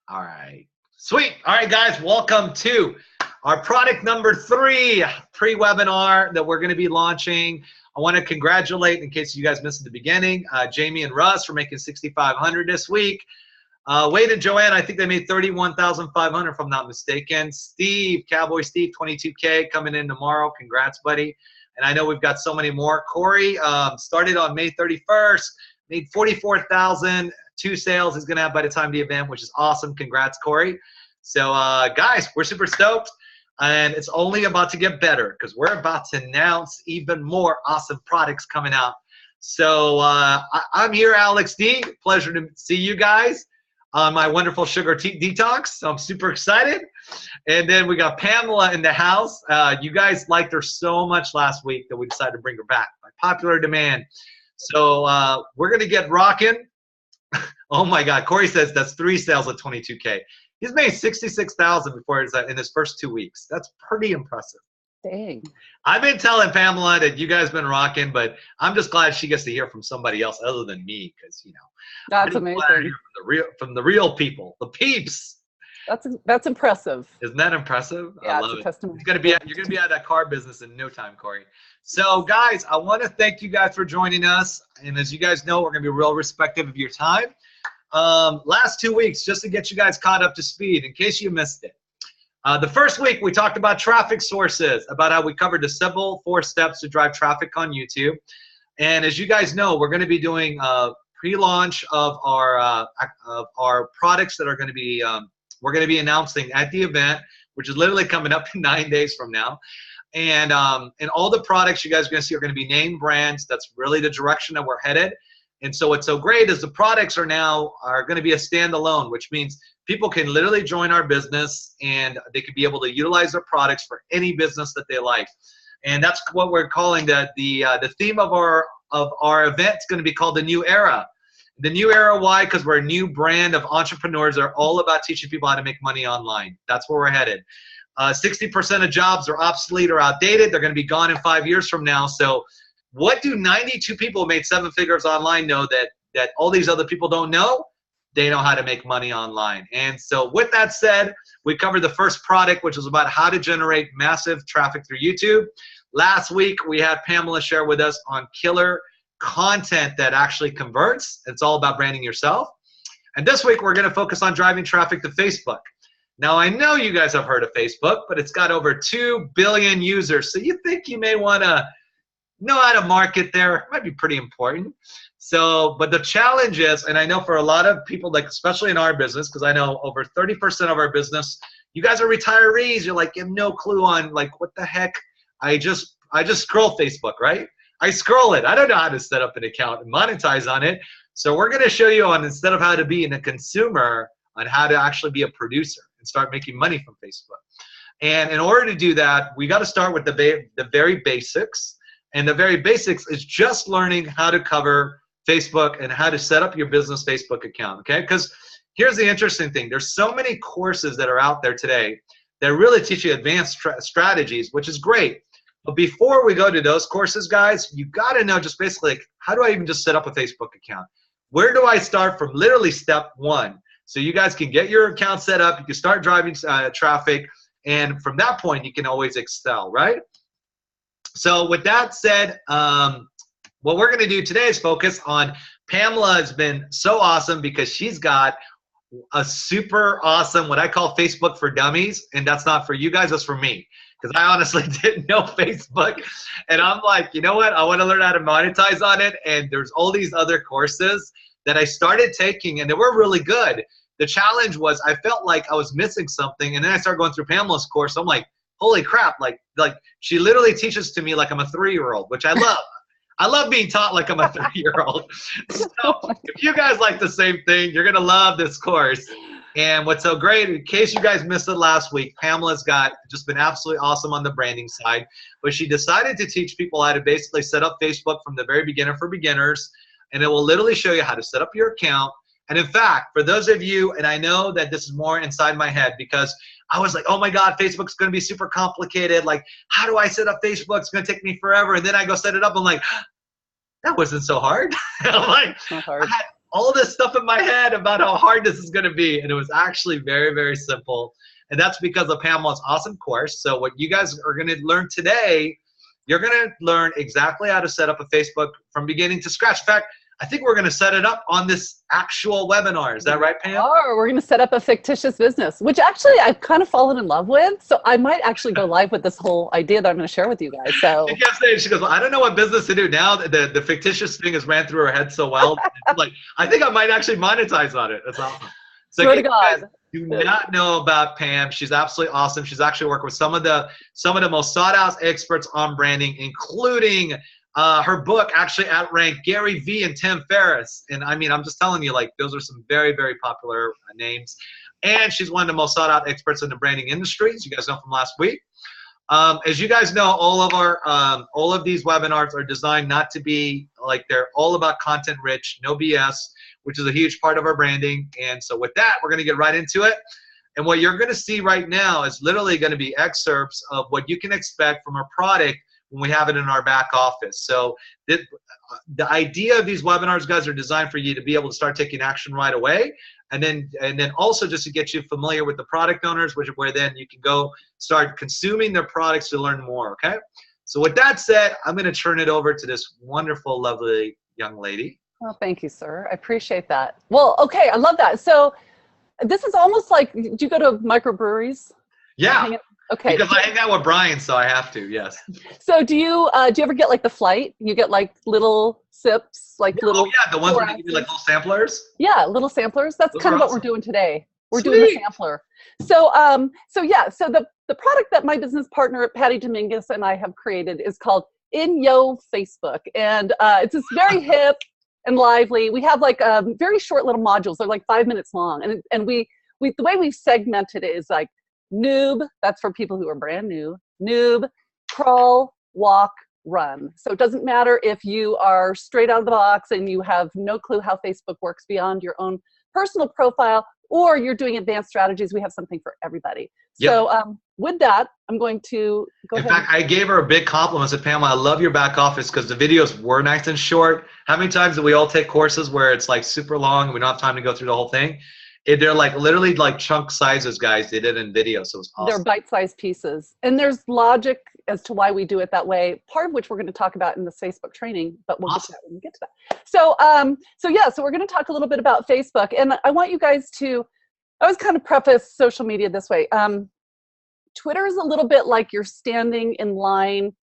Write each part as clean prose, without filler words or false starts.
All right. Sweet. All right, guys, welcome to our product number 3 pre-webinar that we're going to be launching. I want to congratulate, in case you guys missed the beginning, Jamie and Russ for making 6,500 this week. Wade and Joanne, I think they made 31,500 if I'm not mistaken. Steve, Cowboy Steve, 22K coming in tomorrow. Congrats, buddy. And I know we've got so many more. Corey started on May 31st, made 44,000. 2 sales he's going to have by the time of the event, which is awesome. Congrats, Corey. So, guys, we're super stoked. And it's only about to get better because we're about to announce even more awesome products coming out. So I'm here, Alex D. Pleasure to see you guys on my wonderful sugar detox. So I'm super excited. And then we got Pamela in the house. You guys liked her so much last week that we decided to bring her back by popular demand. So we're going to get rocking. Oh my God, Corey says that's 3 sales at 22K. He's made 66,000 before in his first 2 weeks. That's pretty impressive. Dang. I've been telling Pamela that you guys been rocking, but I'm just glad she gets to hear from somebody else other than me, because That's amazing. From the real people, the peeps. That's impressive. Isn't that impressive? Yeah, I love it's a it. testimony. You're gonna be out of that car business in no time, Corey. So guys, I want to thank you guys for joining us. And as you guys know, we're gonna be real respectful of your time. Last 2 weeks, just to get you guys caught up to speed, in case you missed it. The first week, we talked about traffic sources, about how we covered the simple 4 steps to drive traffic on YouTube. And as you guys know, we're going to be doing a pre-launch of our products that are going to be we're going to be announcing at the event, which is literally coming up in 9 days from now. And all the products you guys are going to see are going to be name brands. That's really the direction that we're headed. And so what's so great is the products are going to be a standalone, which means people can literally join our business and they can be able to utilize their products for any business that they like. And that's what we're calling the theme of our event is going to be called the New Era. The New Era, why? Because we're a new brand of entrepreneurs that are all about teaching people how to make money online. That's where we're headed. 60% of jobs are obsolete or outdated. They're going to be gone in 5 years from now. So what do 92 people who made 7 figures online know that all these other people don't know? They know how to make money online. And so with that said, we covered the first product, which was about how to generate massive traffic through YouTube. Last week, we had Pamela share with us on killer content that actually converts. It's all about branding yourself. And this week, we're going to focus on driving traffic to Facebook. Now, I know you guys have heard of Facebook, but it's got over 2 billion users. So you think you may want to know how to market there. It might be pretty important. So, but the challenge is, and I know for a lot of people, like especially in our business, because I know over 30% of our business, you guys are retirees. You're like, you have no clue on like, what the heck? I just scroll Facebook, right? I scroll it. I don't know how to set up an account and monetize on it. So we're going to show you on, instead of how to be a consumer, on how to actually be a producer and start making money from Facebook. And in order to do that, we got to start with the very basics. And the very basics is just learning how to cover Facebook and how to set up your business Facebook account, okay? Because here's the interesting thing. There's so many courses that are out there today that really teach you advanced strategies, which is great. But before we go to those courses, guys, you got to know just basically, like, how do I even just set up a Facebook account? Where do I start from literally step 1? So you guys can get your account set up. You can start driving traffic. And from that point, you can always excel, right? So with that said, what we're going to do today is focus on Pamela. Has been so awesome because she's got a super awesome, what I call Facebook for Dummies. And that's not for you guys, that's for me. Because I honestly didn't know Facebook. And I'm like, you know what? I want to learn how to monetize on it. And there's all these other courses that I started taking, and they were really good. The challenge was I felt like I was missing something. And then I started going through Pamela's course. I'm like, holy crap. Like she literally teaches to me like I'm a 3-year-old, which I love. I love being taught like I'm a 3-year-old. So if you guys like the same thing, you're going to love this course. And what's so great, in case you guys missed it last week, Pamela's just been absolutely awesome on the branding side. But she decided to teach people how to basically set up Facebook from the very beginning for beginners. And it will literally show you how to set up your account. And in fact, for those of you, and I know that this is more inside my head because I was like, oh my God, Facebook's going to be super complicated. Like, how do I set up Facebook? It's going to take me forever. And then I go set it up. I'm like, that wasn't so hard. I'm like, I had all this stuff in my head about how hard this is going to be. And it was actually very, very simple. And that's because of Pamela's awesome course. So what you guys are going to learn today, you're going to learn exactly how to set up a Facebook from beginning to scratch. In fact, I think we're going to set it up on this actual webinar. Is that right, Pam? Or we're going to set up a fictitious business, which actually I've kind of fallen in love with. So I might actually go live with this whole idea that I'm going to share with you guys. So she kept saying, she goes, well, I don't know what business to do now. The fictitious thing has ran through her head so well. Like, I think I might actually monetize on it. That's awesome. So swear to if you guys God. do not know about Pam, she's absolutely awesome. She's actually worked with some of the most sought out experts on branding, including her book actually outranked Gary Vee and Tim Ferriss. And I mean, I'm just telling you, like, those are some very, very popular names. And she's one of the most sought out experts in the branding industry, as you guys know from last week. As you guys know, all of these webinars are designed not to be like, they're all about content rich, no BS, which is a huge part of our branding. And so with that, we're going to get right into it. And what you're going to see right now is literally going to be excerpts of what you can expect from our product when we have it in our back office. So the idea of these webinars, guys, are designed for you to be able to start taking action right away. And then also just to get you familiar with the product owners, where then you can go start consuming their products to learn more, okay? So with that said, I'm going to turn it over to this wonderful, lovely young lady. Well, thank you, sir. I appreciate that. Well, okay, I love that. So this is almost like, do you go to microbreweries? Yeah. Okay. Because I hang out with Brian, so I have to, yes. So do you ever get like the flight? You get like little sips, like little. Oh yeah, the ones where you give you like little samplers. Yeah, little samplers. That's Those kind are of what awesome. we're doing today. We're Sweet. doing a sampler. So so the product that my business partner Patty Dominguez and I have created is called In Yo Facebook, and it's this very hip and lively. We have like very short little modules. They're like 5 minutes long, and we the way we've segmented it is like noob, that's for people who are brand new, noob, crawl, walk, run. So it doesn't matter if you are straight out of the box and you have no clue how Facebook works beyond your own personal profile, or you're doing advanced strategies. We have something for everybody. Yep. So with that, I'm going to go ahead. In fact, I gave her a big compliment. I said, Pamela, I love your back office because the videos were nice and short. How many times do we all take courses where it's like super long and we don't have time to go through the whole thing? They're like literally like chunk sizes, guys. They did it in video, so it was awesome. They're bite-sized pieces. And there's logic as to why we do it that way, part of which we're going to talk about in the Facebook training, but we'll get to that when we get to that. So, so we're going to talk a little bit about Facebook. And I want you guys to, I always kind of preface social media this way. Twitter is a little bit like you're standing in line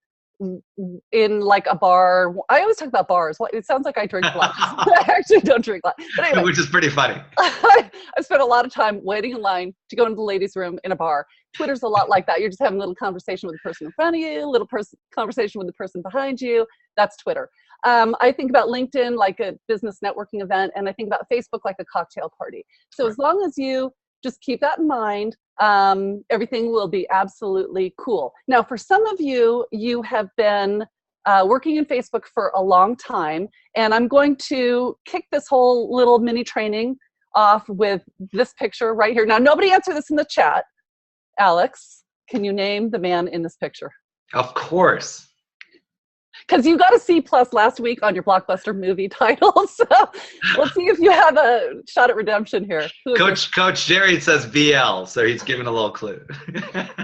in like a bar. I always talk about bars. Well, it sounds like I drink a lot. I actually don't drink a lot. But anyway, which is pretty funny. I spent a lot of time waiting in line to go into the ladies' room in a bar. Twitter's a lot like that. You're just having a little conversation with the person in front of you, a little conversation with the person behind you. That's Twitter. I think about LinkedIn like a business networking event, and I think about Facebook like a cocktail party. So as long as you just keep that in mind, everything will be absolutely cool. Now, for some of you, you have been working in Facebook for a long time, and I'm going to kick this whole little mini training off with this picture right here. Now, nobody answer this in the chat. Alex, can you name the man in this picture? Of course. Because you got a C+ last week on your blockbuster movie title, so let's see if you have a shot at redemption here. Coach Jerry says VL, so he's giving a little clue.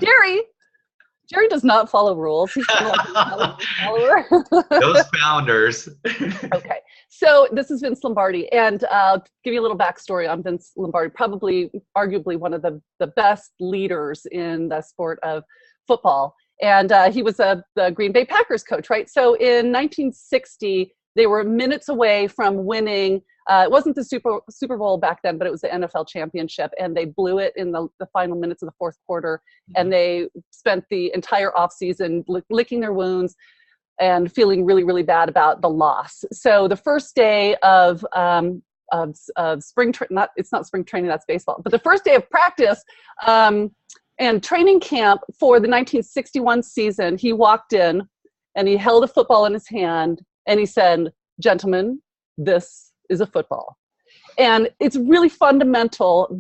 Jerry does not follow rules. He's kind of like a follower. Those founders. Okay, so this is Vince Lombardi, and I'll give you a little backstory on Vince Lombardi, probably arguably one of the best leaders in the sport of football. And he was the Green Bay Packers coach, right? So in 1960, they were minutes away from winning. It wasn't the Super Bowl back then, but it was the NFL championship. And they blew it in the final minutes of the fourth quarter. And they spent the entire offseason licking their wounds and feeling really, really bad about the loss. So the first day of spring, it's not spring training, that's baseball, but the first day of practice, and training camp for the 1961 season, he walked in and he held a football in his hand and he said, "Gentlemen, this is a football." And it's really fundamental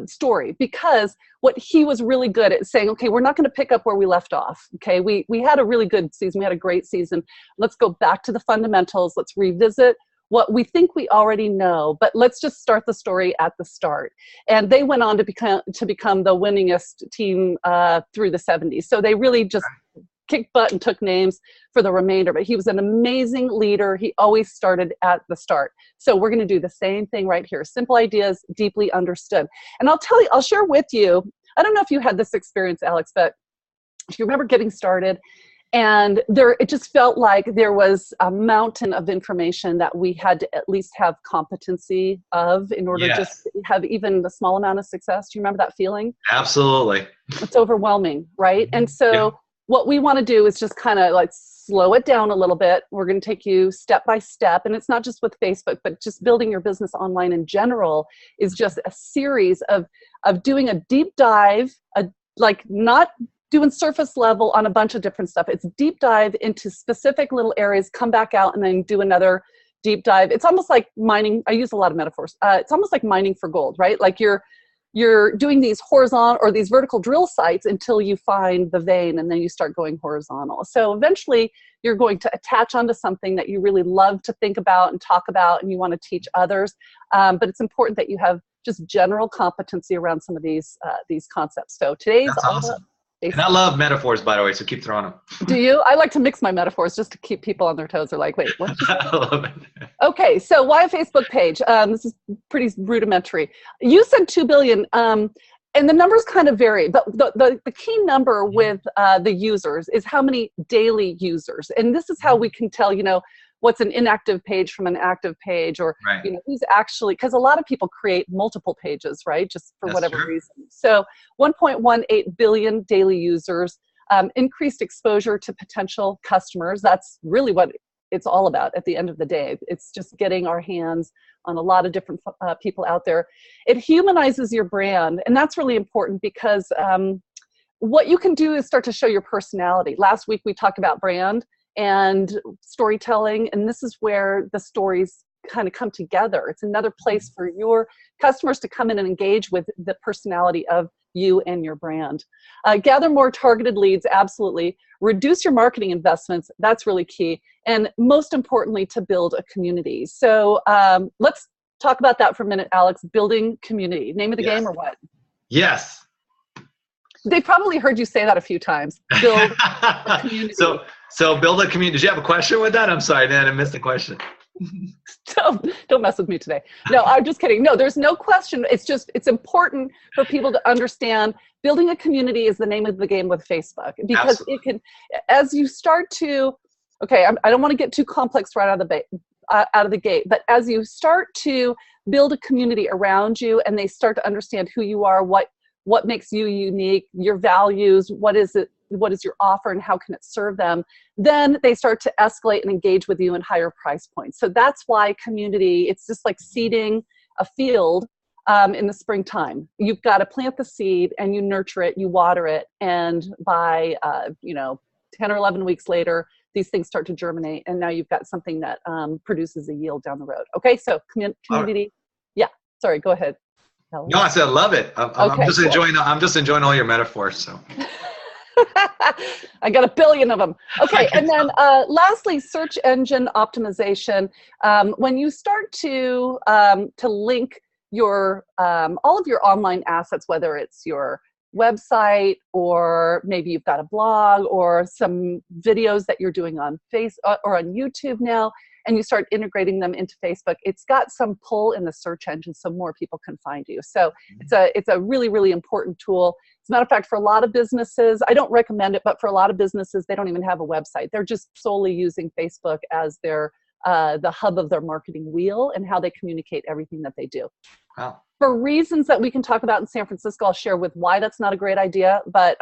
story, because what he was really good at saying, okay, we're not going to pick up where we left off. Okay, we had a really good season. We had a great season. Let's go back to the fundamentals. Let's revisit what we think we already know, but let's just start the story at the start. And they went on to become the winningest team through the 70s. So they really just kicked butt and took names for the remainder, but he was an amazing leader. He always started at the start. So we're going to do the same thing right here. Simple ideas, deeply understood. And I'll share with you, I don't know if you had this experience, Alex, but if you remember getting started and it just felt like there was a mountain of information that we had to at least have competency of in order to just have even the small amount of success. Do you remember that feeling? Absolutely. It's overwhelming, right? And so what we want to do is just kind of like slow it down a little bit. We're going to take you step by step. And it's not just with Facebook, but just building your business online in general is just a series of doing a deep dive, like not doing surface level on a bunch of different stuff. It's deep dive into specific little areas, come back out and then do another deep dive. It's almost like mining. I use a lot of metaphors. It's almost like mining for gold, right? Like you're doing these horizontal or these vertical drill sites until you find the vein, and then you start going horizontal. So eventually you're going to attach onto something that you really love to think about and talk about and you want to teach others. But it's important that you have just general competency around some of these concepts. So today's all awesome. And I love metaphors, by the way, so keep throwing them. Do you? I like to mix my metaphors just to keep people on their toes. They're like, wait, what? I love it. Okay, so why a Facebook page? This is pretty rudimentary. You said 2 billion, and the numbers kind of vary, but the key number with the users is how many daily users. And this is how we can tell, what's an inactive page from an active page, or who's actually, because a lot of people create multiple pages, right? Just for whatever reason. So 1.18 billion daily users, increased exposure to potential customers. That's really what it's all about at the end of the day. It's just getting our hands on a lot of different people out there. It humanizes your brand, and that's really important because what you can do is start to show your personality. Last week we talked about brand and storytelling, and this is where the stories kind of come together. It's another place for your customers to come in and engage with the personality of you and your brand. Gather more targeted leads, absolutely. Reduce your marketing investments, that's really key. And most importantly, to build a community. So let's talk about that for a minute, Alex. Building community. Name of the game or what? Yes. They probably heard you say that a few times. Build a community. So build a community. Did you have a question with that? I'm sorry, Dan, I missed the question. Don't mess with me today. No, I'm just kidding. No, there's no question. It's important for people to understand building a community is the name of the game with Facebook, because Absolutely. It can, as you start to, okay, I don't want to get too complex right out of the gate, but as you start to build a community around you and they start to understand who you are, what makes you unique, your values, what is your offer and how can it serve them, then they start to escalate and engage with you in higher price points. So that's why community, it's just like seeding a field in the springtime. You've got to plant the seed and you nurture it, you water it, and by 10 or 11 weeks later, these things start to germinate, and now you've got something that produces a yield down the road. Okay, so community, yeah, sorry, go ahead. No, I said love it. I'm just enjoying all your metaphors. So I got 1 billion of them. Okay, and then lastly, search engine optimization. When you start to link your all of your online assets, whether it's your website or maybe you've got a blog or some videos that you're doing on Facebook or on YouTube now, and you start integrating them into Facebook, it's got some pull in the search engine so more people can find you. So it's a really, really important tool. As a matter of fact, for a lot of businesses, I don't recommend it, but for a lot of businesses, they don't even have a website. They're just solely using Facebook as their the hub of their marketing wheel and how they communicate everything that they do. Wow. For reasons that we can talk about in San Francisco, I'll share with why that's not a great idea, but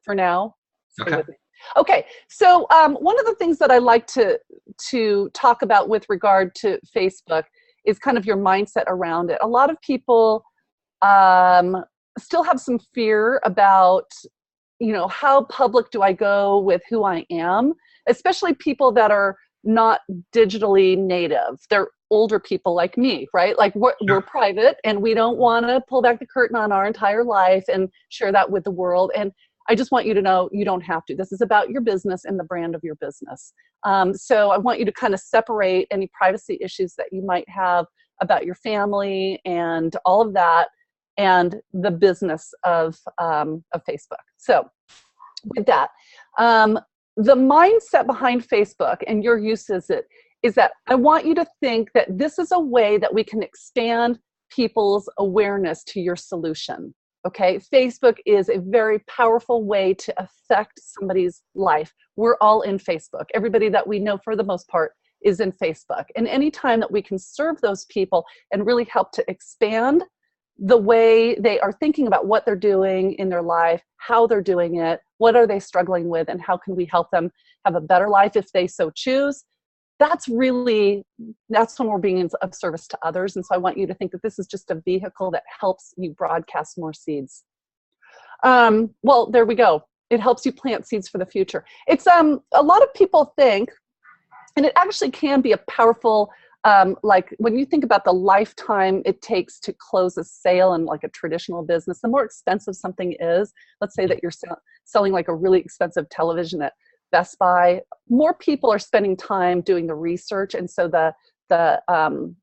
for now, stay with me. Okay, so one of the things that I like to talk about with regard to Facebook is kind of your mindset around it. A lot of people still have some fear about, how public do I go with who I am, especially people that are not digitally native. They're older people like me, right? Like we're private and we don't want to pull back the curtain on our entire life and share that with the world. And I just want you to know you don't have to. This is about your business and the brand of your business. So I want you to kind of separate any privacy issues that you might have about your family and all of that, and the business of Facebook. So with that, the mindset behind Facebook and your use is that I want you to think that this is a way that we can expand people's awareness to your solution. Okay, Facebook is a very powerful way to affect somebody's life. We're all in Facebook. Everybody that we know, for the most part, is in Facebook. And anytime that we can serve those people and really help to expand the way they are thinking about what they're doing in their life, how they're doing it, what are they struggling with, and how can we help them have a better life if they so choose, that's when we're being of service to others. And so I want you to think that this is just a vehicle that helps you broadcast more seeds. Well, there we go. It helps you plant seeds for the future. It's a lot of people think, and it actually can be a powerful, like when you think about the lifetime it takes to close a sale in like a traditional business, the more expensive something is, let's say that you're selling like a really expensive television at Best Buy, more people are spending time doing the research, and so the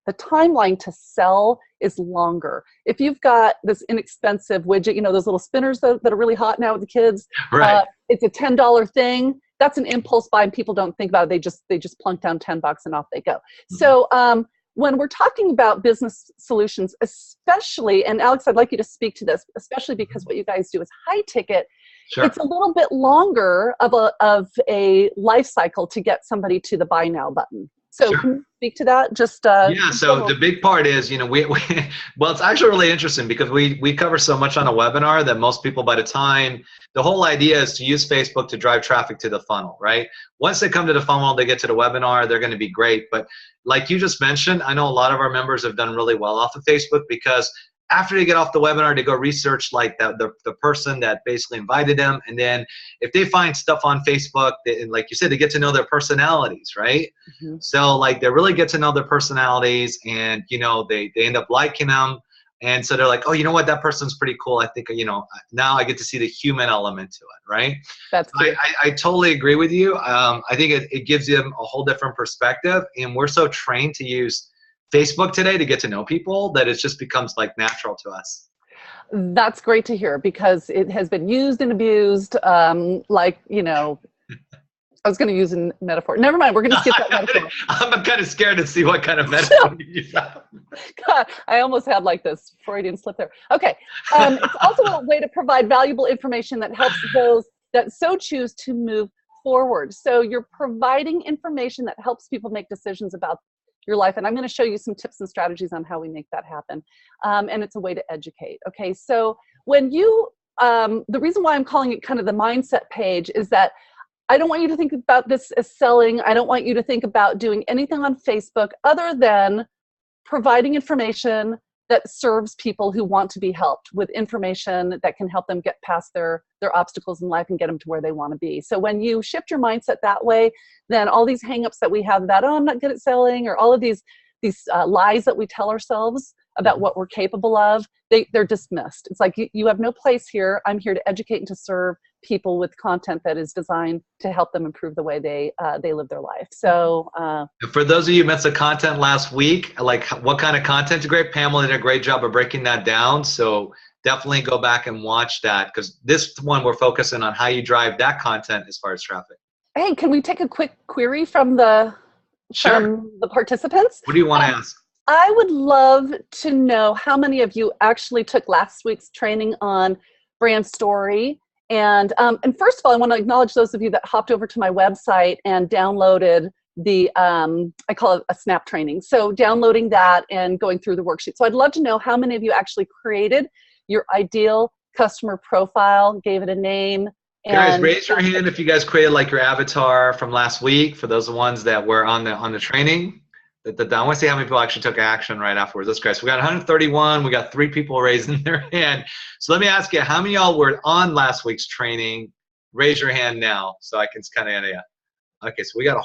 timeline to sell is longer. If you've got this inexpensive widget, you know, those little spinners that are really hot now with the kids, Right. It's a $10 thing. That's an impulse buy, and people don't think about it. They just plunk down $10 and off they go. Mm-hmm. So when we're talking about business solutions, especially, and Alex, I'd like you to speak to this, especially because what you guys do is high ticket. Sure. It's a little bit longer of a life cycle to get somebody to the buy now button. So sure. Can you speak to that? Just yeah. So the big part is, you know, well, it's actually really interesting because we cover so much on a webinar that most people, by the time, the whole idea is to use Facebook to drive traffic to the funnel, right? Once they come to the funnel, they get to the webinar, they're going to be great. But like you just mentioned, I know a lot of our members have done really well off of Facebook because after they get off the webinar, they go research like the person that basically invited them. And then if they find stuff on Facebook, and like you said, they get to know their personalities, right? Mm-hmm. So like they really get to know their personalities, and you know, they end up liking them. And so they're like, oh, you know what, that person's pretty cool. I think, you know, now I get to see the human element to it, right? That's cool. I totally agree with you. I think it gives them a whole different perspective, and we're so trained to use Facebook today to get to know people that it just becomes like natural to us. That's great to hear because it has been used and abused. Like, you know, I was going to use a metaphor. Never mind. We're going to skip that metaphor. I'm kind of scared to see what kind of metaphor you use. God, I almost had like this Freudian slip there. Okay. It's also a way to provide valuable information that helps those that so choose to move forward. So you're providing information that helps people make decisions about your life. And I'm going to show you some tips and strategies on how we make that happen. And it's a way to educate. Okay. So when you, the reason why I'm calling it kind of the mindset page is that I don't want you to think about this as selling. I don't want you to think about doing anything on Facebook other than providing information that serves people who want to be helped with information that can help them get past their obstacles in life and get them to where they want to be. So when you shift your mindset that way, then all these hangups that we have about, oh, I'm not good at selling, or all of these lies that we tell ourselves about what we're capable of, they're dismissed. It's like, you have no place here. I'm here to educate and to serve people with content that is designed to help them improve the way they live their life. So for those of you who missed the content last week, like what kind of content is great, Pamela did a great job of breaking that down. So definitely go back and watch that, because this one we're focusing on how you drive that content as far as traffic. Hey, can we take a quick query from the participants? What do you want to ask? I would love to know how many of you actually took last week's training on brand story. And first of all, I want to acknowledge those of you that hopped over to my website and downloaded the, I call it a snap training. So downloading that and going through the worksheet. So I'd love to know how many of you actually created your ideal customer profile, gave it a name. Guys, raise your hand if you guys created like your avatar from last week, for those ones that were on the training. I want to see how many people actually took action right afterwards. That's great. So we got 131. We got 3 people raising their hand. So let me ask you, how many of y'all were on last week's training? Raise your hand now so I can kind of, yeah. Okay, so we got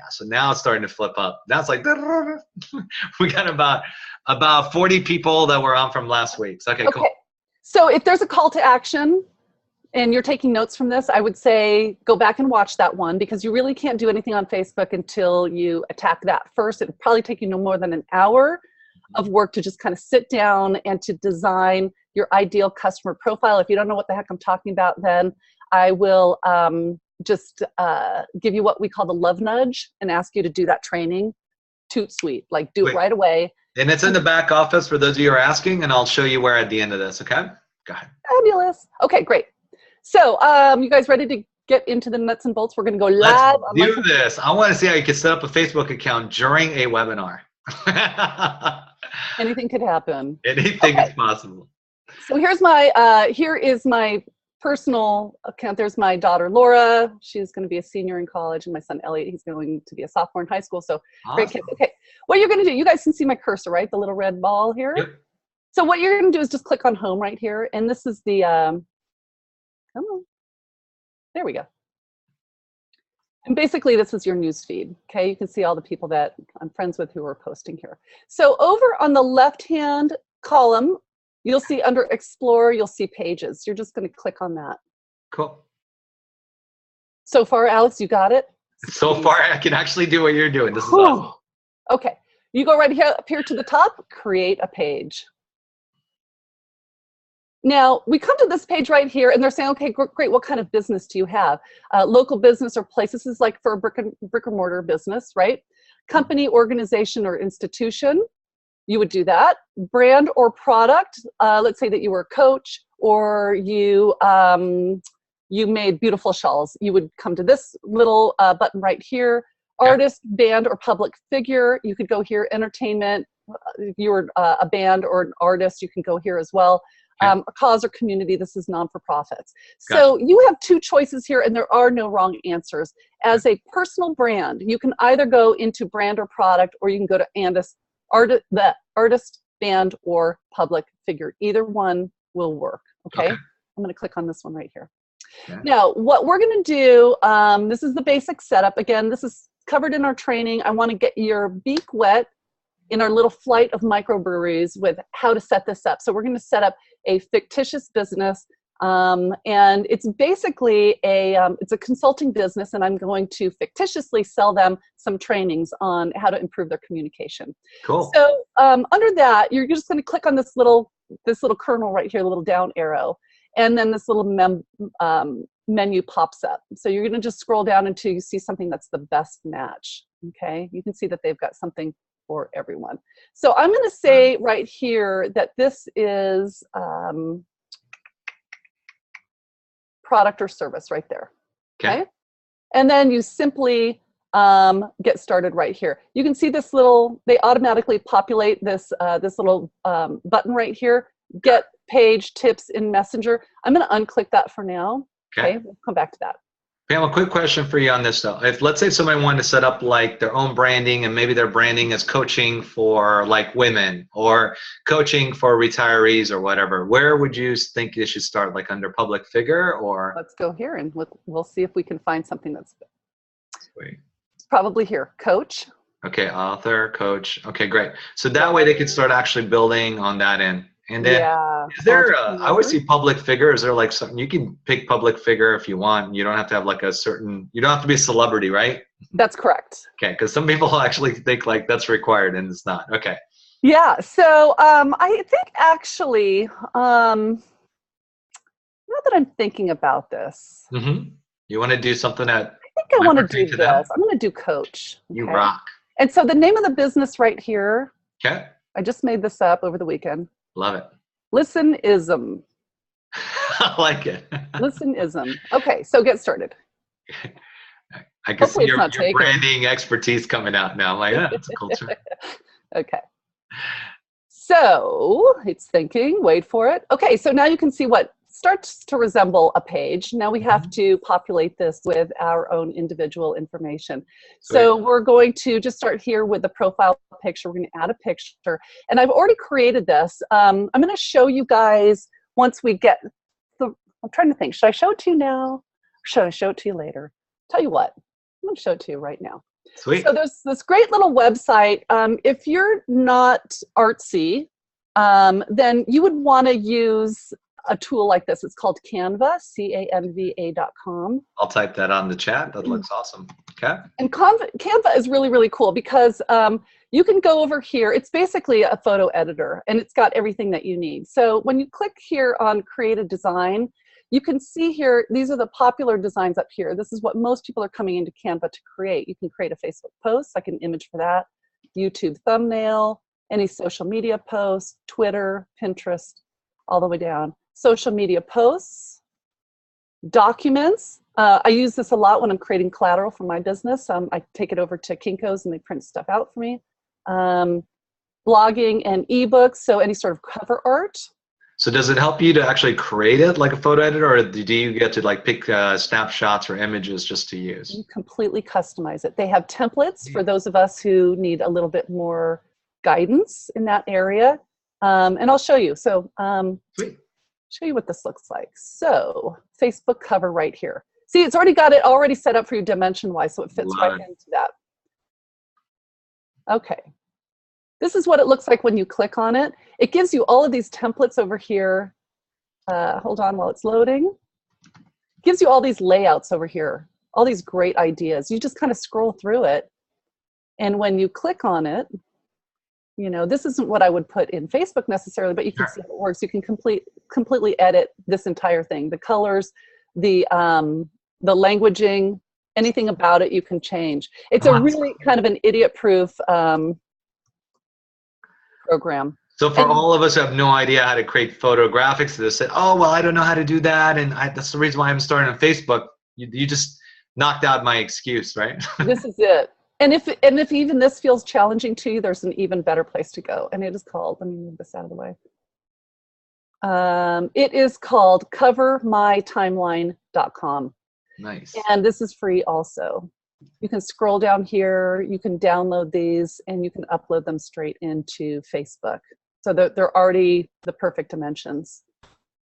so now it's starting to flip up. Now it's like, we got about 40 people that were on from last week's. Okay, cool. So if there's a call to action, and you're taking notes from this, I would say go back and watch that one, because you really can't do anything on Facebook until you attack that first. It would probably take you no more than an hour of work to just kind of sit down and to design your ideal customer profile. If you don't know what the heck I'm talking about, then I will just give you what we call the love nudge and ask you to do that training. Toot sweet, like do it right away. And it's in the back office for those of you who are asking, and I'll show you where at the end of this, okay? Go ahead. Fabulous. Okay, great. So you guys ready to get into the nuts and bolts? We're going to go live. Let's do this. I want to see how you can set up a Facebook account during a webinar. Anything could happen. Anything is possible. So here's my, here is my personal account. There's my daughter, Laura. She's going to be a senior in college, and my son, Elliot, he's going to be a sophomore in high school. So great kids. Okay, what you're going to do, you guys can see my cursor, right? The little red ball here. Yep. So what you're going to do is just click on home right here. And this is the, come on. There we go. And basically this is your news feed. Okay, you can see all the people that I'm friends with who are posting here. So over on the left-hand column, you'll see under Explore, you'll see Pages. You're just going to click on that. Cool. So far, Alex, you got it? So far, I can actually do what you're doing. This is awesome. Okay, you go right here, up here to the top, create a page. Now, we come to this page right here, and they're saying, okay, great, what kind of business do you have? Local business or place. This is like for a brick and mortar business, right? Company, organization, or institution. You would do that. Brand or product. Let's say that you were a coach, or you made beautiful shawls. You would come to this little button right here. Artist, band, or public figure. You could go here. Entertainment. If you were a band or an artist, you can go here as well. A cause or community. This is non-for-profits. So you have two choices here, and there are no wrong answers. As a personal brand, you can either go into brand or product, or you can go to the artist, band, or public figure. Either one will work. Okay. I'm going to click on this one right here. Now, what we're going to do, this is the basic setup. Again, this is covered in our training. I want to get your beak wet in our little flight of microbreweries with how to set this up. So we're going to set up a fictitious business, and it's basically it's a consulting business, and I'm going to fictitiously sell them some trainings on how to improve their communication. Cool. So under that, you're just going to click on this little kernel right here, the little down arrow, and then this little menu pops up. So you're going to just scroll down until you see something that's the best match. Okay, you can see that they've got something for everyone. So I'm going to say right here that this is product or service right there. Okay. And then you simply get started right here. You can see this little, they automatically populate this, this little button right here, get page tips in Messenger. I'm going to unclick that for now. Okay. We'll come back to that. Pam, a quick question for you on this though. If let's say somebody wanted to set up like their own branding, and maybe their branding is coaching for like women or coaching for retirees or whatever, where would you think you should start? Like under public figure, or? Let's go here and we'll see if we can find something that's Sweet. Probably here. Coach. Okay, author, coach. Okay, great. So that way they could start actually building on that end. And then is there I always see public figure. Is there like something you can pick public figure if you want? You don't have to have like a certain, you don't have to be a celebrity, right? That's correct. Okay, because some people actually think like that's required and it's not. Okay. Yeah, so I think actually, now that I'm thinking about this. You want to do something that I think I want to do this. I'm going to do coach. Okay? You rock. And so the name of the business right here. Okay. I just made this up over the weekend. Love it. Listenism. I like it. Listenism. Okay, so get started. I can see your branding expertise coming out now. I'm like, yeah, that's a culture. Okay. So it's thinking, wait for it. Okay, so now you can see what starts to resemble a page. Now we have to populate this with our own individual information. So we're going to just start here with the profile picture. We're going to add a picture. And I've already created this. I'm going to show you guys once we get the, I'm trying to think, should I show it to you now? Or should I show it to you later? Tell you what, I'm going to show it to you right now. Sweet. So there's this great little website. If you're not artsy, then you would want to use a tool like this. It's called Canva, Canva.com. I'll type that on the chat. That looks awesome. Okay. And Canva is really, really cool because you can go over here. It's basically a photo editor, and it's got everything that you need. So when you click here on Create a Design, you can see here, these are the popular designs up here. This is what most people are coming into Canva to create. You can create a Facebook post, like an image for that, YouTube thumbnail, any social media post, Twitter, Pinterest, all the way down. Social media posts, documents. I use this a lot when I'm creating collateral for my business. I take it over to Kinko's and they print stuff out for me. Blogging and ebooks, so any sort of cover art. So does it help you to actually create it like a photo editor, or do you get to like pick snapshots or images just to use? You completely customize it. They have templates for those of us who need a little bit more guidance in that area. And I'll show you. So Sweet. show you what this looks like. So Facebook cover right here. See, it's already got it already set up for you dimension-wise, so it fits right into that. Okay. This is what it looks like when you click on it. It gives you all of these templates over here. Hold on while it's loading. It gives you all these layouts over here, all these great ideas. You just kind of scroll through it. And when you click on it, you know, this isn't what I would put in Facebook necessarily, but you can see how it works. You can completely edit this entire thing. The colors, the languaging, anything about it you can change. It's a really kind of an idiot-proof program. So for all of us who have no idea how to create photographics, they say, oh, well, I don't know how to do that, and that's the reason why I'm starting on Facebook. You just knocked out my excuse, right? This is it. And if even this feels challenging to you, there's an even better place to go. And it is called, let me move this out of the way. It is called covermytimeline.com. Nice. And this is free also. You can scroll down here, you can download these, and you can upload them straight into Facebook. So they're already the perfect dimensions.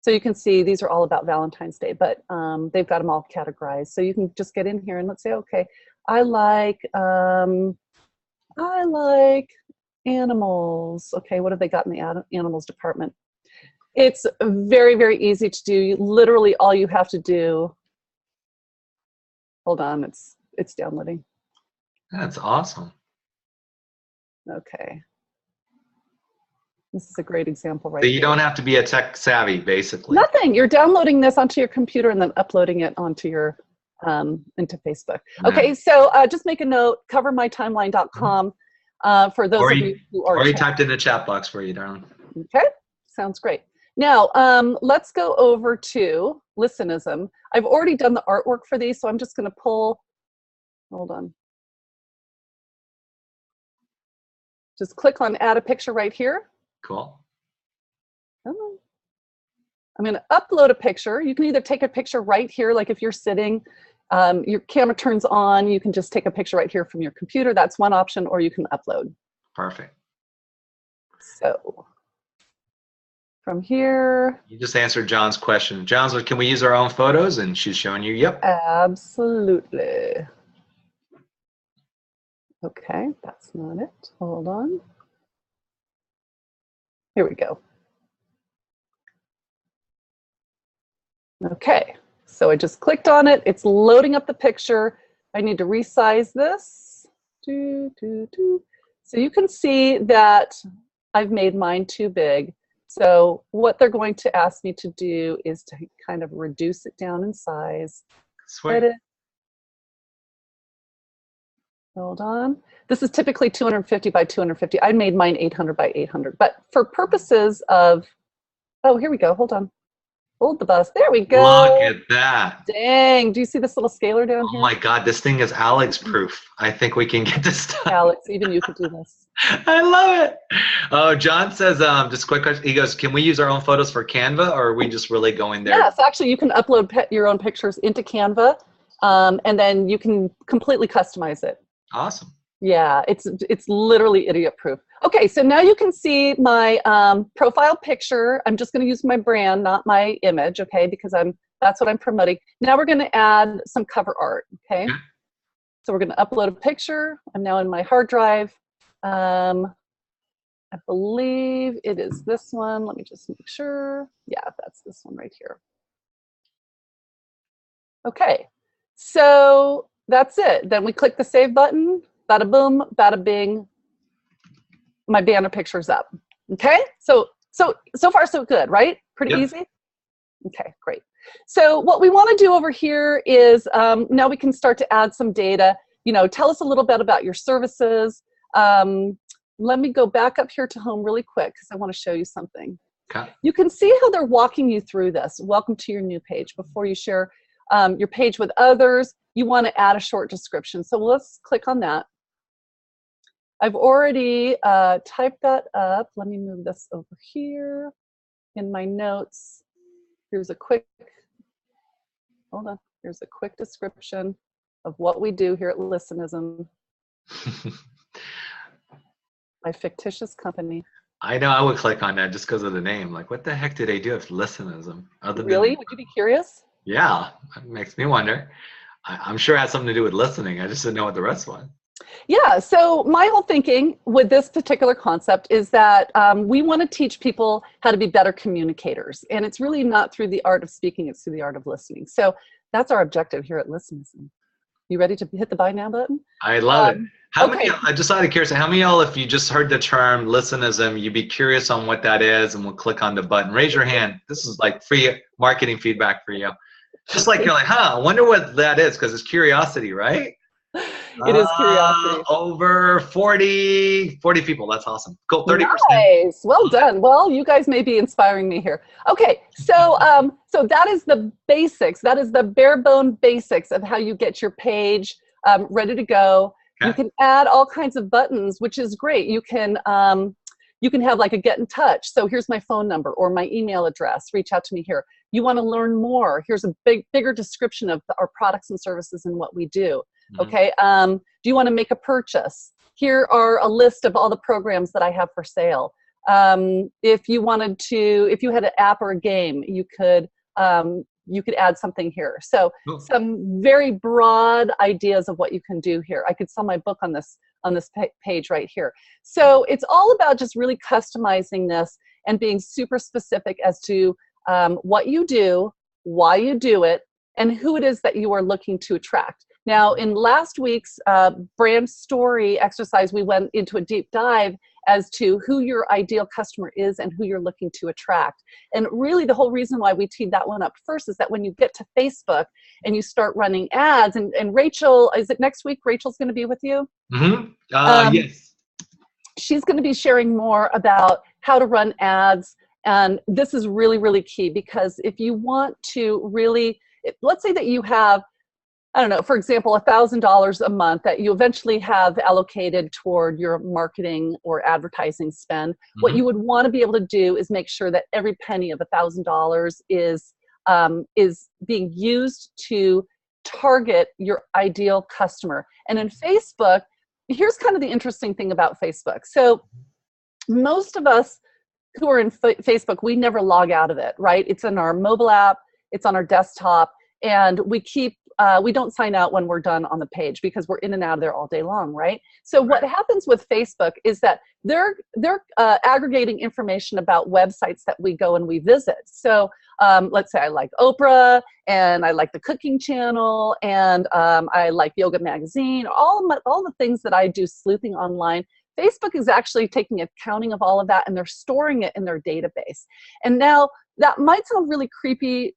So you can see these are all about Valentine's Day, but they've got them all categorized. So you can just get in here and let's say, okay, I like animals. Okay, what have they got in the animals department? It's very, very easy to do. Literally all you have to do, hold on, it's downloading. That's awesome. Okay. This is a great example right So you here. don't have to be a tech savvy, basically. Nothing. You're downloading this onto your computer and then uploading it onto your into Facebook. Okay, so just make a note, covermytimeline.com for those of you who are already typed in the chat box for you, darling. Okay, sounds great. Now, let's go over to Listenism. I've already done the artwork for these, so I'm just going to pull, hold on. Just click on add a picture right here. Cool. Come on. I'm going to upload a picture. You can either take a picture right here, like if you're sitting, your camera turns on, you can just take a picture right here from your computer. That's one option, or you can upload. Perfect. So from here. You just answered John's question. John's like, can we use our own photos? And she's showing you, yep. Absolutely. Okay, that's not it. Hold on. Here we go. Okay, so I just clicked on it. It's loading up the picture. I need to resize this. So you can see that I've made mine too big. So what they're going to ask me to do is to kind of reduce it down in size. Sweet. Edit. Hold on. This is typically 250 by 250. I made mine 800 by 800. But for purposes of, oh, here we go. Hold on. Hold the bus. There we go. Look at that. Dang. Do you see this little scaler down here? Oh my God, this thing is Alex proof. I think we can get this done. Alex, even you could do this. I love it. Oh, John says, just a quick question. He goes, can we use our own photos for Canva, or are we just really going there? Yes, actually, you can upload your own pictures into Canva, and then you can completely customize it. Awesome. Yeah, it's literally idiot proof. Okay, so now you can see my profile picture. I'm just going to use my brand, not my image, okay, because that's what I'm promoting. Now we're going to add some cover art, okay? So we're going to upload a picture. I'm now in my hard drive. I believe it is this one. Let me just make sure. Yeah, that's this one right here. Okay, so that's it. Then we click the save button, bada boom, bada bing, my banner picture's up. Okay, so far so good, right? Pretty easy? Okay, great. So what we want to do over here is now we can start to add some data. You know, tell us a little bit about your services. Let me go back up here to home really quick because I want to show you something. Okay. You can see how they're walking you through this. Welcome to your new page. Before you share your page with others, you want to add a short description. So let's click on that. I've already typed that up. Let me move this over here in my notes. Here's a quick, hold on. Here's a quick description of what we do here at Listenism. My fictitious company. I know I would click on that just because of the name. Like, what the heck do they do with Listenism? Other Really? than, Would you be curious? yeah, it makes me wonder. I'm sure it has something to do with listening. I just didn't know what the rest was. Yeah, so my whole thinking with this particular concept is that we want to teach people how to be better communicators. And it's really not through the art of speaking, it's through the art of listening. So that's our objective here at Listenism. You ready to hit the buy now button? I love it. How okay. many, I just out of curiosity, how many of y'all, if you just heard the term Listenism, you'd be curious on what that is, and we'll click on the button. Raise your hand. This is like free marketing feedback for you. Just like you're like, huh, I wonder what that is, because it's curiosity, right? It is curiosity. Over 40 people. That's awesome. Cool. 30%. Nice. Well done. Well, you guys may be inspiring me here. Okay, so so that is the basics. That is the bare bone basics of how you get your page ready to go. Okay. You can add all kinds of buttons, which is great. You can have like a get in touch. So here's my phone number or my email address. Reach out to me here. You want to learn more? Here's a bigger description of our products and services and what we do. Okay, do you want to make a purchase? Here are a list of all the programs that I have for sale. If you wanted to, if you had an app or a game, you could add something here. So some very broad ideas of what you can do here. I could sell my book on this page right here. So it's all about just really customizing this and being super specific as to what you do, why you do it, and who it is that you are looking to attract. Now, in last week's brand story exercise, we went into a deep dive as to who your ideal customer is and who you're looking to attract. And really the whole reason why we teed that one up first is that when you get to Facebook and you start running ads, and Rachel, is it next week Rachel's going to be with you? Yes. She's going to be sharing more about how to run ads. And this is really, really key, because if you want to really, let's say that you have, I don't know, for example, $1,000 a month that you eventually have allocated toward your marketing or advertising spend. What you would want to be able to do is make sure that every penny of $1,000 is being used to target your ideal customer. And in Facebook, here's kind of the interesting thing about Facebook. So most of us who are in Facebook, we never log out of it, right? It's in our mobile app, it's on our desktop, and we don't sign out when we're done on the page because we're in and out of there all day long, right? So what happens with Facebook is that they're aggregating information about websites that we go and we visit. So let's say I like Oprah, and I like the Cooking Channel, and I like Yoga Magazine, all the things that I do sleuthing online. Facebook is actually taking accounting of all of that, and they're storing it in their database. And now that might sound really creepy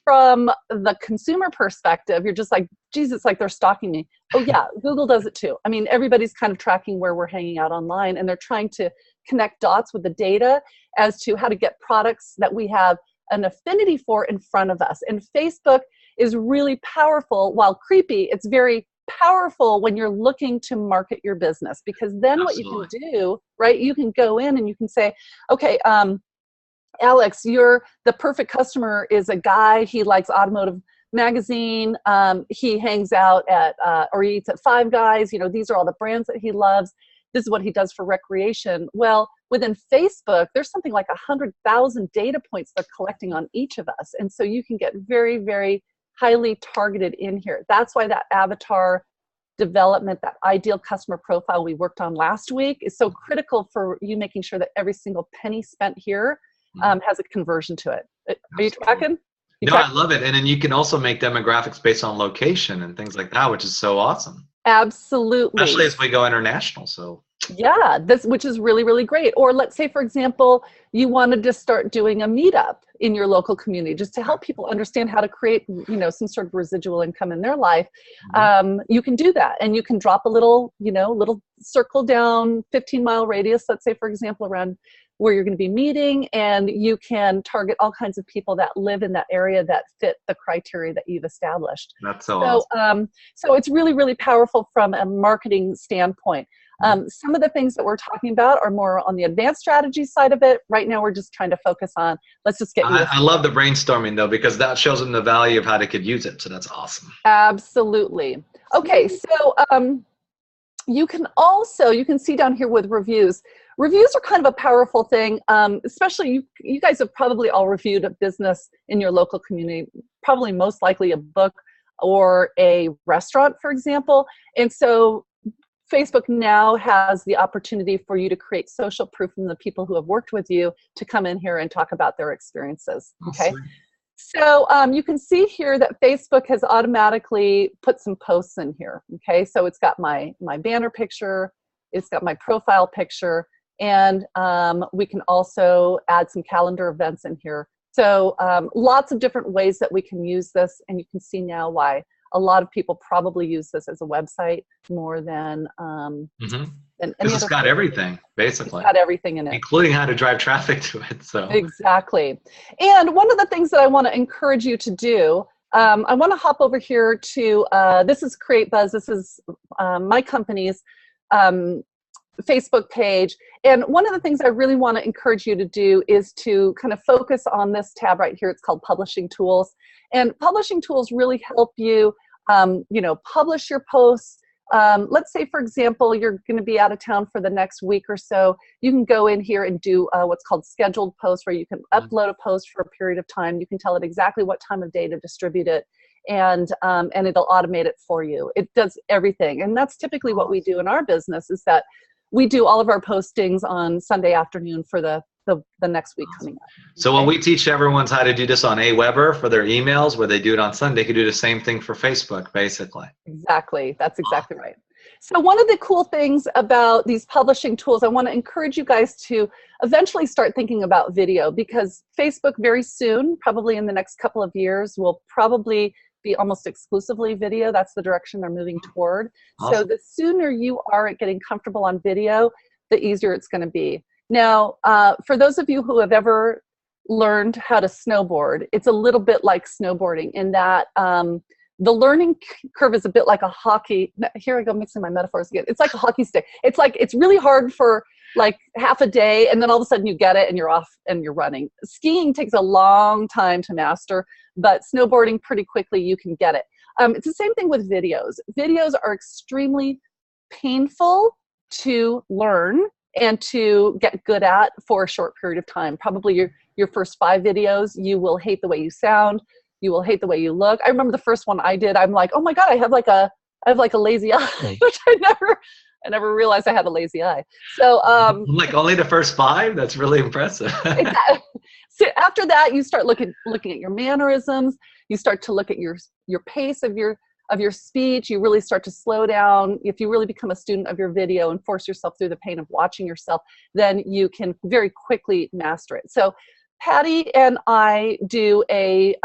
from the consumer perspective. You're just like, geez, it's like they're stalking me. Oh yeah, Google does it too. I mean, everybody's kind of tracking where we're hanging out online, and they're trying to connect dots with the data as to how to get products that we have an affinity for in front of us. And Facebook is really powerful. While creepy, it's very powerful when you're looking to market your business, because then what you can do, right, you can go in and you can say, okay, Alex, the perfect customer is a guy, he likes automotive magazine, he hangs out at, or he eats at Five Guys, you know, these are all the brands that he loves, this is what he does for recreation. Well, within Facebook, there's something like 100,000 data points they're collecting on each of us. And so you can get very, very highly targeted in here. That's why that avatar development, that ideal customer profile we worked on last week is so critical for you making sure that every single penny spent here has a conversion to it. Are you tracking? No, I love it. And then you can also make demographics based on location and things like that, which is so awesome. Absolutely. Especially as we go international. So yeah, which is really, really great. Or let's say, for example, you wanted to start doing a meetup in your local community just to help people understand how to create, some sort of residual income in their life. You can do that, and you can drop a little circle down 15-mile radius, let's say, for example, around where you're going to be meeting, and you can target all kinds of people that live in that area that fit the criteria that you've established. That's so awesome. So it's really, really powerful from a marketing standpoint. Some of the things that we're talking about are more on the advanced strategy side of it. Right now, we're just trying to focus on, let's just get you. I love the brainstorming, though, because that shows them the value of how they could use it. So that's awesome. Absolutely. Okay, so you can see down here with reviews. Reviews are kind of a powerful thing, especially you guys have probably all reviewed a business in your local community, probably most likely a book or a restaurant, for example. And so Facebook now has the opportunity for you to create social proof from the people who have worked with you to come in here and talk about their experiences. Okay. So you can see here that Facebook has automatically put some posts in here. Okay. So it's got my banner picture, it's got my profile picture, and we can also add some calendar events in here. So lots of different ways that we can use this, and you can see now why a lot of people probably use this as a website more than it's got everything, basically. It's got everything in it, including how to drive traffic to it. So exactly. And one of the things that I want to encourage you to do, I want to hop over here to this is Create Buzz. This is my company's Facebook page. And one of the things I really want to encourage you to do is to kind of focus on this tab right here. It's called Publishing Tools. And Publishing Tools really help you, publish your posts. Let's say, for example, you're going to be out of town for the next week or so. You can go in here and do what's called scheduled posts, where you can upload a post for a period of time. You can tell it exactly what time of day to distribute it, and it'll automate it for you. It does everything. And that's typically what we do in our business, is that we do all of our postings on Sunday afternoon for the next week coming up. So when we teach everyone how to do this on Aweber for their emails, where they do it on Sunday, they could do the same thing for Facebook, basically. Exactly. That's exactly right. So one of the cool things about these publishing tools, I want to encourage you guys to eventually start thinking about video, because Facebook very soon, probably in the next couple of years, will probably be almost exclusively video. That's the direction they're moving toward. Awesome. So the sooner you are at getting comfortable on video, the easier it's going to be. Now, for those of you who have ever learned how to snowboard, it's a little bit like snowboarding in that the learning curve is a bit like a hockey. Here I go mixing my metaphors again. It's like a hockey stick. It's really hard for like half a day, and then all of a sudden you get it and you're off and you're running. Skiing takes a long time to master, but snowboarding, pretty quickly you can get it. It's the same thing with videos. Videos are extremely painful to learn and to get good at for a short period of time. Probably your first 5 videos, you will hate the way you sound. You will hate the way you look. I remember the first one I did, I'm like, oh my God, I have like a lazy eye, which I never realized I had a lazy eye. So like only the first 5? That's really impressive. So after that, you start looking at your mannerisms. You start to look at your pace of your speech. You really start to slow down. If you really become a student of your video and force yourself through the pain of watching yourself, then you can very quickly master it. So Patty and I do a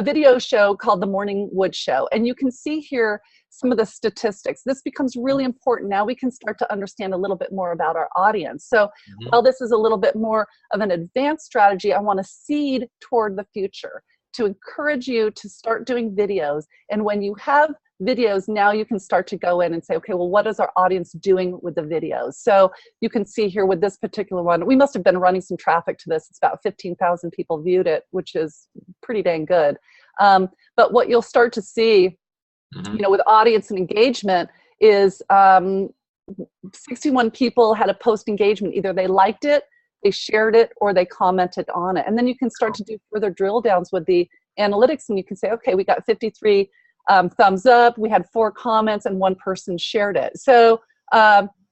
video show called The Morning Wood Show, and you can see here some of the statistics. This becomes really important. Now we can start to understand a little bit more about our audience. So while this is a little bit more of an advanced strategy, I want to seed toward the future to encourage you to start doing videos. And when you have videos, now you can start to go in and say, okay, well, what is our audience doing with the videos? So you can see here with this particular one, we must have been running some traffic to this. It's about 15,000 people viewed it, which is pretty dang good. But what you'll start to see, with audience and engagement is 61 people had a post engagement. Either they liked it, they shared it, or they commented on it. And then you can start to do further drill downs with the analytics, and you can say, okay, we got 53 thumbs up, we had 4 comments, and 1 person shared it. So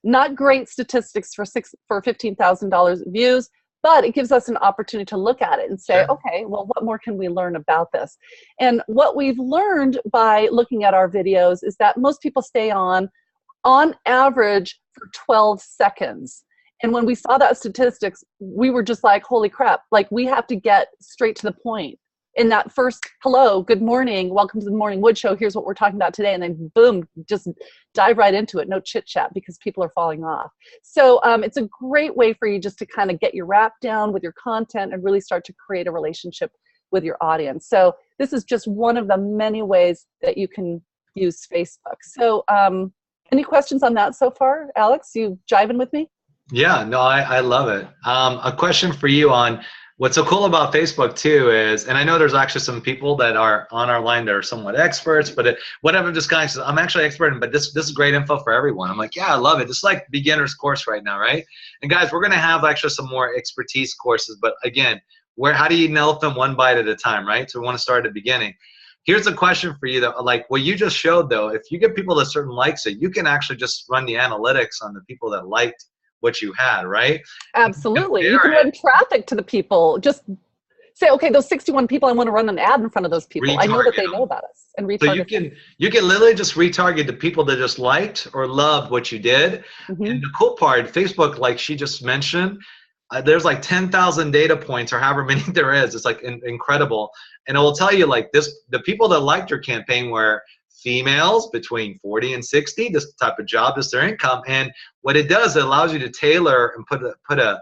not great statistics for $15,000 views, but it gives us an opportunity to look at it and say, Sure. okay, well, what more can we learn about this? And what we've learned by looking at our videos is that most people stay on average for 12 seconds. And when we saw that statistics, we were just like, holy crap, like we have to get straight to the point. In that first, hello, good morning, welcome to the Morning Wood Show, here's what we're talking about today, and then boom, just dive right into it, no chit chat, because people are falling off. So it's a great way for you just to kind of get your rap down with your content and really start to create a relationship with your audience. So this is just one of the many ways that you can use Facebook. So any questions on that so far? Alex, you jiving with me? Yeah, no, I love it. A question for you on what's so cool about Facebook too is, and I know there's actually some people that are on our line that are somewhat experts, but whatever, just kind of says, I'm actually expert, but this is great info for everyone. I'm like, yeah, I love it. This is like beginner's course right now, right? And guys, we're gonna have actually some more expertise courses, but again, how do you nail them one bite at a time, right? So we want to start at the beginning. Here's a question for you though, like what you just showed though, if you get people that certain likes it, you can actually just run the analytics on the people that liked what you had, right? Absolutely. You can run traffic to the people. Just say, okay, those 61 people, I want to run an ad in front of those people. I know that they know about us, and retarget. So you can literally just retarget the people that just liked or loved what you did. Mm-hmm. And the cool part, Facebook, like she just mentioned, there's like 10,000 data points or however many there is. It's like incredible. And it will tell you like this, the people that liked your campaign were females between 40 and 60, this type of job, this is their income. And what it does, it allows you to tailor and put a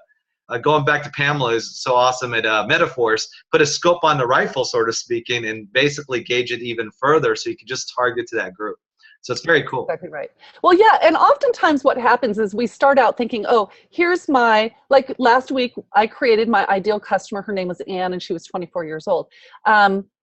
going back to Pamela is so awesome at metaphors, put a scope on the rifle, sort of speaking, and basically gauge it even further so you can just target to that group. So it's very cool. Exactly right. Well, yeah, and oftentimes what happens is we start out thinking, oh, here's my, like last week, I created my ideal customer. Her name was Anne, and she was 24 years old.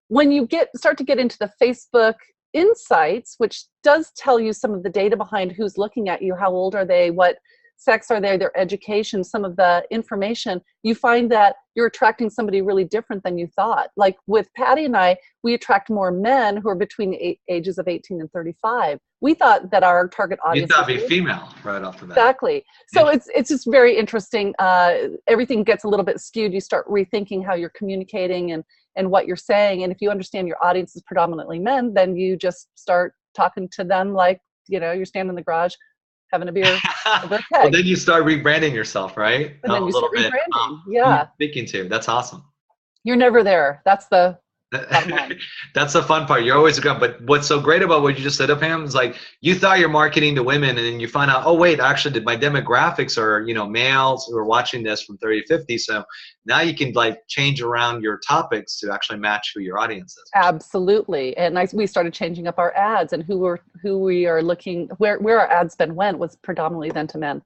When you start to get into the Facebook Insights, which does tell you some of the data behind who's looking at you, how old are they, what sex are they, their education, some of the information, you find that you're attracting somebody really different than you thought. Like with Patty and I, we attract more men who are between the ages of 18 and 35. We thought that our target audience— You thought it'd be female right off the bat. Exactly. So it's just very interesting. Everything gets a little bit skewed. You start rethinking how you're communicating and what you're saying. And if you understand your audience is predominantly men, then you just start talking to them like, you know, you're standing in the garage having a beer. Well, then you start rebranding yourself, right? And then you start rebranding. Yeah. Speaking to, that's awesome. You're never there. That's the That's the fun part. You're always good. But what's so great about what you just said, Pam, is like you thought you're marketing to women, and then you find out, oh wait, actually, my demographics are males who are watching this from 30 to 50. So now you can like change around your topics to actually match who your audience is. Absolutely. And we started changing up our ads, and who we are looking, where our ad spend went was predominantly then to men.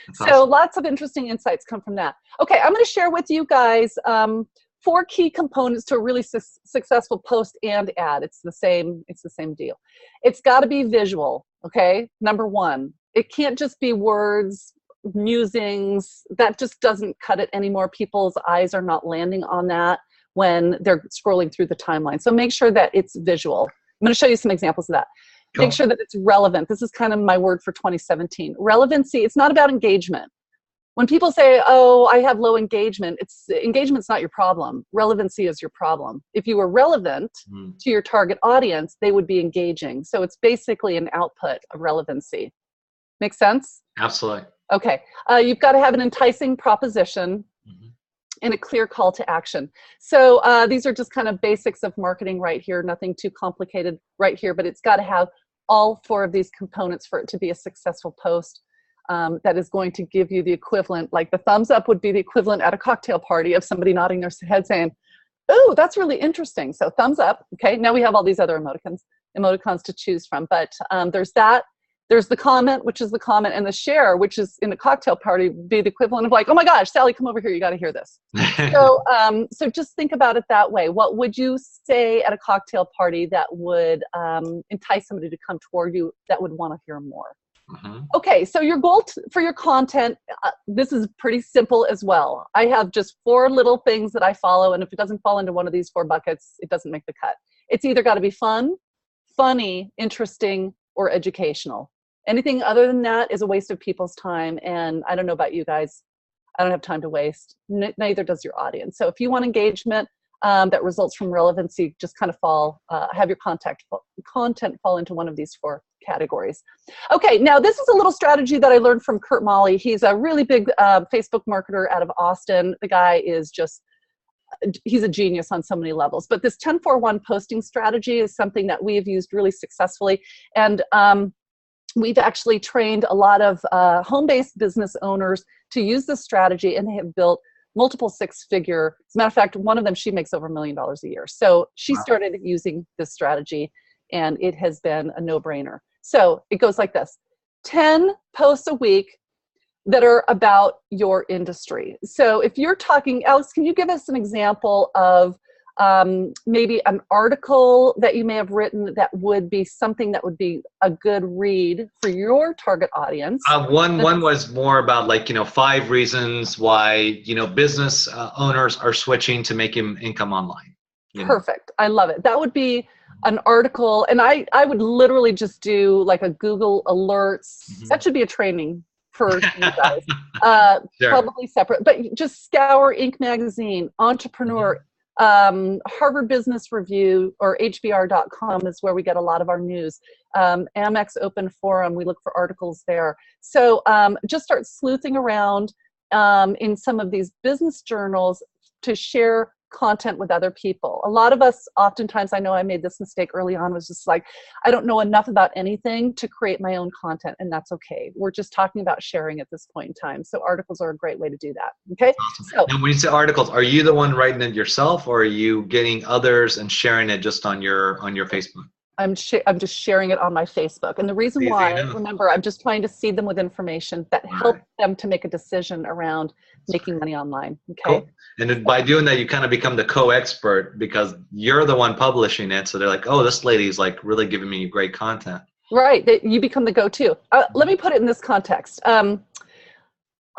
That's so awesome. Lots of interesting insights come from that. Okay, I'm going to share with you guys 4 key components to a really successful post and ad. It's the same deal. It's got to be visual, okay? Number 1. It can't just be words, musings. That just doesn't cut it anymore. People's eyes are not landing on that when they're scrolling through the timeline. So make sure that it's visual. I'm going to show you some examples of that. Cool. Make sure that it's relevant. This is kind of my word for 2017. Relevancy, it's not about engagement. When people say, oh, I have low engagement, engagement's not your problem. Relevancy is your problem. If you were relevant to your target audience, they would be engaging. So it's basically an output of relevancy. Make sense? Absolutely. Okay. You've got to have an enticing proposition and a clear call to action. So these are just kind of basics of marketing right here. Nothing too complicated right here, but it's got to have all 4 of these components for it to be a successful post. That is going to give you the equivalent, like the thumbs up would be the equivalent at a cocktail party of somebody nodding their head saying, oh, that's really interesting. So thumbs up. Okay, now we have all these other emoticons to choose from. But there's that. There's the comment, which is the comment, and the share, which is in a cocktail party, be the equivalent of like, oh my gosh, Sally, come over here. You got to hear this. So just think about it that way. What would you say at a cocktail party that would entice somebody to come toward you that would want to hear more? Okay, so your goal for your content, this is pretty simple as well. I have just 4 little things that I follow, and if it doesn't fall into one of these 4 buckets, it doesn't make the cut. It's either got to be fun, funny, interesting, or educational. Anything other than that is a waste of people's time, and I don't know about you guys. I don't have time to waste. Neither does your audience. So if you want engagement that results from relevancy, just kind of have your content fall into one of these 4 categories. Okay, now this is a little strategy that I learned from Kurt Molly. He's a really big Facebook marketer out of Austin. The guy is he's a genius on so many levels. But this 10-4-1 posting strategy is something that we have used really successfully. And we've actually trained a lot of home-based business owners to use this strategy, and they have built multiple 6-figure. As a matter of fact, one of them, she makes over $1 million a year. So she started using this strategy, and it has been a no-brainer. So it goes like this: 10 posts a week that are about your industry. So if you're talking, Alex, can you give us an example of maybe an article that you may have written that would be something that would be a good read for your target audience? One was more about, like, 5 reasons why, business owners are switching to making income online. Perfect. I love it. That would be an article, and I would literally just do like a Google Alerts. That should be a training for you guys. Sure. Probably separate, but just scour Inc. magazine, Entrepreneur, Harvard Business Review, or HBR.com is where we get a lot of our news. Amex Open Forum, we look for articles there. So just start sleuthing around in some of these business journals to share content with other people. A lot of us, oftentimes, I know I made this mistake early on, was just like, I don't know enough about anything to create my own content, and that's okay. We're just talking about sharing at this point in time. So articles are a great way to do that. Okay. Awesome. So, and when you say articles, are you the one writing it yourself, or are you getting others and sharing it just on your Facebook? I'm just sharing it on my Facebook. And the reason why, remember, I'm just trying to seed them with information that helps them to make a decision around making money online. Okay. Cool. And then by doing that, you kind of become the co-expert because you're the one publishing it. So they're like, oh, this lady's like really giving me great content. Right. You become the go-to. Let me put it in this context.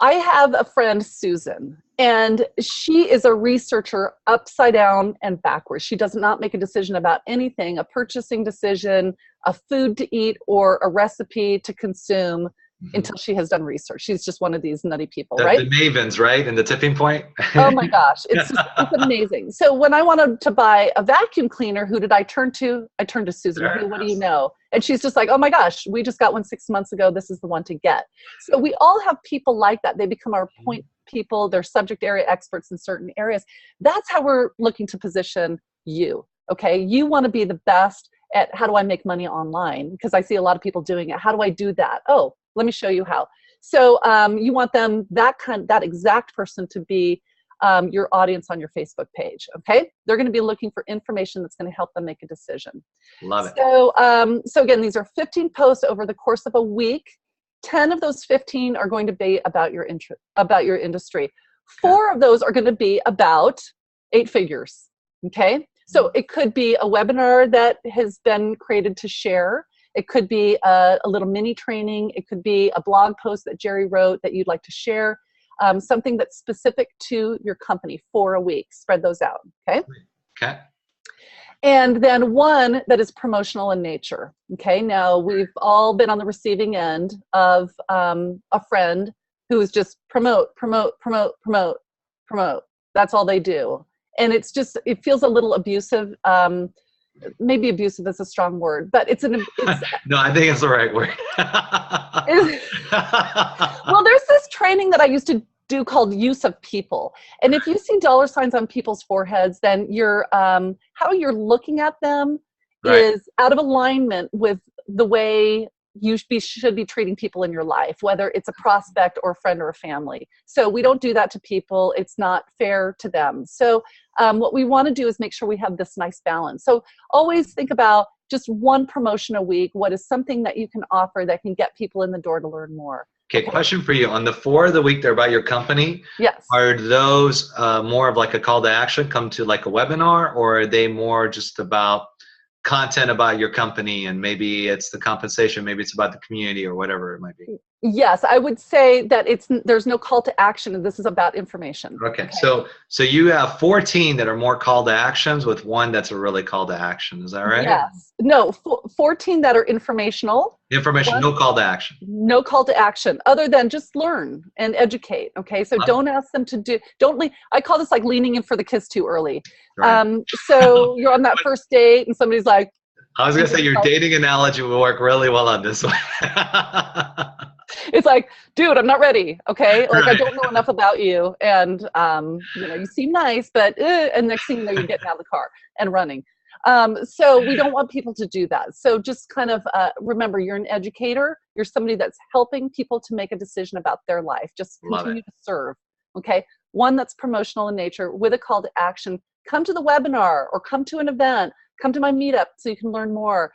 I have a friend, Susan, and she is a researcher upside down and backwards. She does not make a decision about anything, a purchasing decision, a food to eat, or a recipe to consume until she has done research. She's just one of these nutty people, right? The mavens, right? And the tipping point. Oh my gosh, it's amazing. So when I wanted to buy a vacuum cleaner, who did I turn to? I turned to Susan. Hey, what do you know? And she's just like, oh my gosh, we just got one 6 months ago. This is the one to get. So we all have people like that. They become our point people. They're subject area experts in certain areas. That's how we're looking to position you. Okay, you want to be the best at how do I make money online? Because I see a lot of people doing it. How do I do that? Oh, let me show you how. So you want them, that exact person, to be your audience on your Facebook page. Okay, they're going to be looking for information that's going to help them make a decision. Love it. So again, these are 15 posts over the course of a week. 10 of those 15 are going to be about your industry. 4 of those are going to be about 8 figures. Okay, so it could be a webinar that has been created to share. It could be a little mini training. It could be a blog post that Jerry wrote that you'd like to share. Something that's specific to your company for a week. Spread those out, okay? Okay. And then one that is promotional in nature, okay? Now, we've all been on the receiving end of a friend who is just promote. That's all they do. And it's just, it feels a little abusive. Maybe abusive is a strong word, but it's no, I think it's the right word. Well, there's this training that I used to do called use of people. And if you see dollar signs on people's foreheads, then you're, how you're looking at them is out of alignment with the way you should be treating people in your life, whether it's a prospect or a friend or a family. So we don't do that to people. It's not fair to them. So what we want to do is make sure we have this nice balance. So always think about just one promotion a week. What is something that you can offer that can get people in the door to learn more? Okay, question for you. On the 4 of the week, they're about your company. Yes. Are those more of like a call to action, come to like a webinar, or are they more just about content about your company, and maybe it's the compensation, maybe it's about the community, or whatever it might be? Yes, I would say that there's no call to action, and this is about information. Okay. So you have 14 that are more call to actions with 1 that's a really call to action. Is that right? Yes. No, 14 that are informational, Information, no call to action. No call to action other than just learn and educate. Okay, so don't ask them to do. Don't lean. I call this like leaning in for the kiss too early. Right. So you're on that first date, and somebody's like, I was gonna say your dating analogy will work really well on this one. It's like, dude, I'm not ready. Okay, like Right. I don't know enough about you, and you seem nice, but and next thing you know, you're getting out of the car and running. So we don't want people to do that. So just kind of remember, you're an educator. You're somebody that's helping people to make a decision about their life. Just continue to serve. Okay, one that's promotional in nature with a call to action. Come to the webinar or come to an event. Come to my meetup so you can learn more.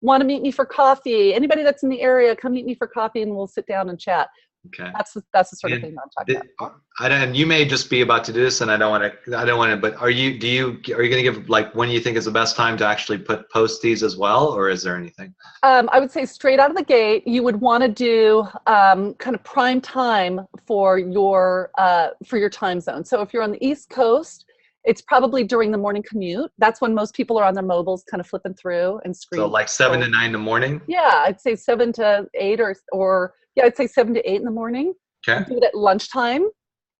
Want to meet me for coffee? Anybody that's in the area, come meet me for coffee and we'll sit down and chat. Okay. That's the sort of thing I'm talking about. And you may just be about to do this, and I don't want to. But are you going to give like when you think is the best time to actually post these as well, or is there anything? I would say straight out of the gate, you would want to do kind of prime time for your time zone. So if you're on the East Coast, it's probably during the morning commute. That's when most people are on their mobiles, kind of flipping through and screen. So like 7 to 9 in the morning. Yeah, I'd say 7 to 8, or yeah, I'd say 7 to 8 in the morning. Okay. Do it at lunchtime,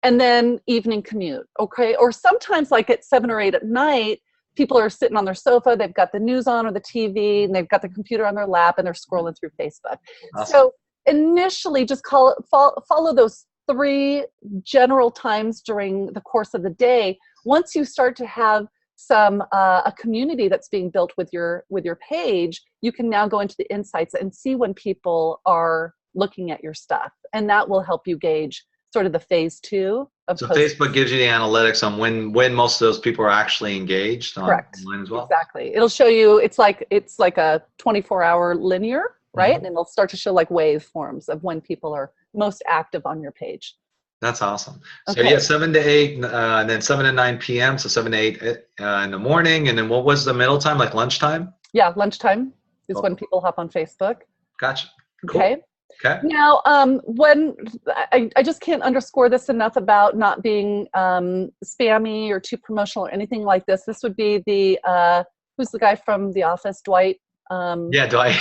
and then evening commute. Okay, or sometimes like at 7 or 8 at night, people are sitting on their sofa. They've got the news on or the TV, and they've got the computer on their lap, and they're scrolling through Facebook. Awesome. So initially, just follow those 3 general times during the course of the day. Once you start to have some a community that's being built with your page, you can now go into the insights and see when people are looking at your stuff, and that will help you gauge sort of the phase 2 of so posting. Facebook gives you the analytics on when most of those people are actually engaged online as well. Exactly. It'll show you, it's like a 24-hour linear, right? Mm-hmm. And it'll start to show like waveforms of when people are most active on your page. That's awesome. So Okay. yeah, 7 to 8, and then 7 to 9 p.m. So 7 to 8 in the morning, and then what was the middle time? Like lunchtime? Yeah, lunchtime is when people hop on Facebook. Gotcha. Cool. Okay. Okay. Now, when I just can't underscore this enough about not being spammy or too promotional or anything like this. This would be the who's the guy from The Office, Dwight? Yeah, Dwight.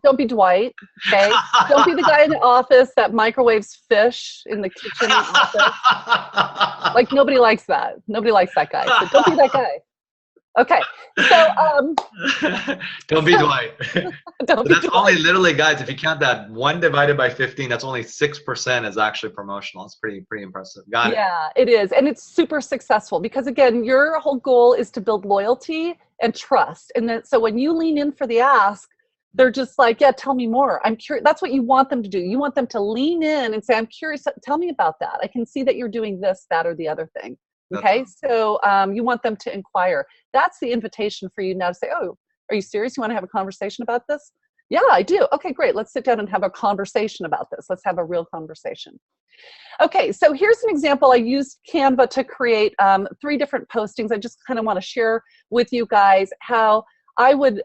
Don't be Dwight, okay? Don't be the guy in the office that microwaves fish in the kitchen office. Like, nobody likes that. Nobody likes that guy. So don't be that guy. Okay. So don't be Dwight. Don't be That's Dwight. only literally, guys, if you count that 1 divided by 15, that's only 6% is actually promotional. It's pretty impressive. Got it. Yeah, it is. And it's super successful because, again, your whole goal is to build loyalty and trust. And then, so when you lean in for the ask, they're just like, yeah, tell me more. I'm curious. That's what you want them to do. You want them to lean in and say, I'm curious. Tell me about that. I can see that you're doing this, that, or the other thing. Okay. So you want them to inquire. That's the invitation for you now to say, oh, are you serious? You want to have a conversation about this? Yeah, I do. Okay, great. Let's sit down and have a conversation about this. Let's have a real conversation. Okay, so here's an example. I used Canva to create 3 different postings. I just kind of want to share with you guys how I would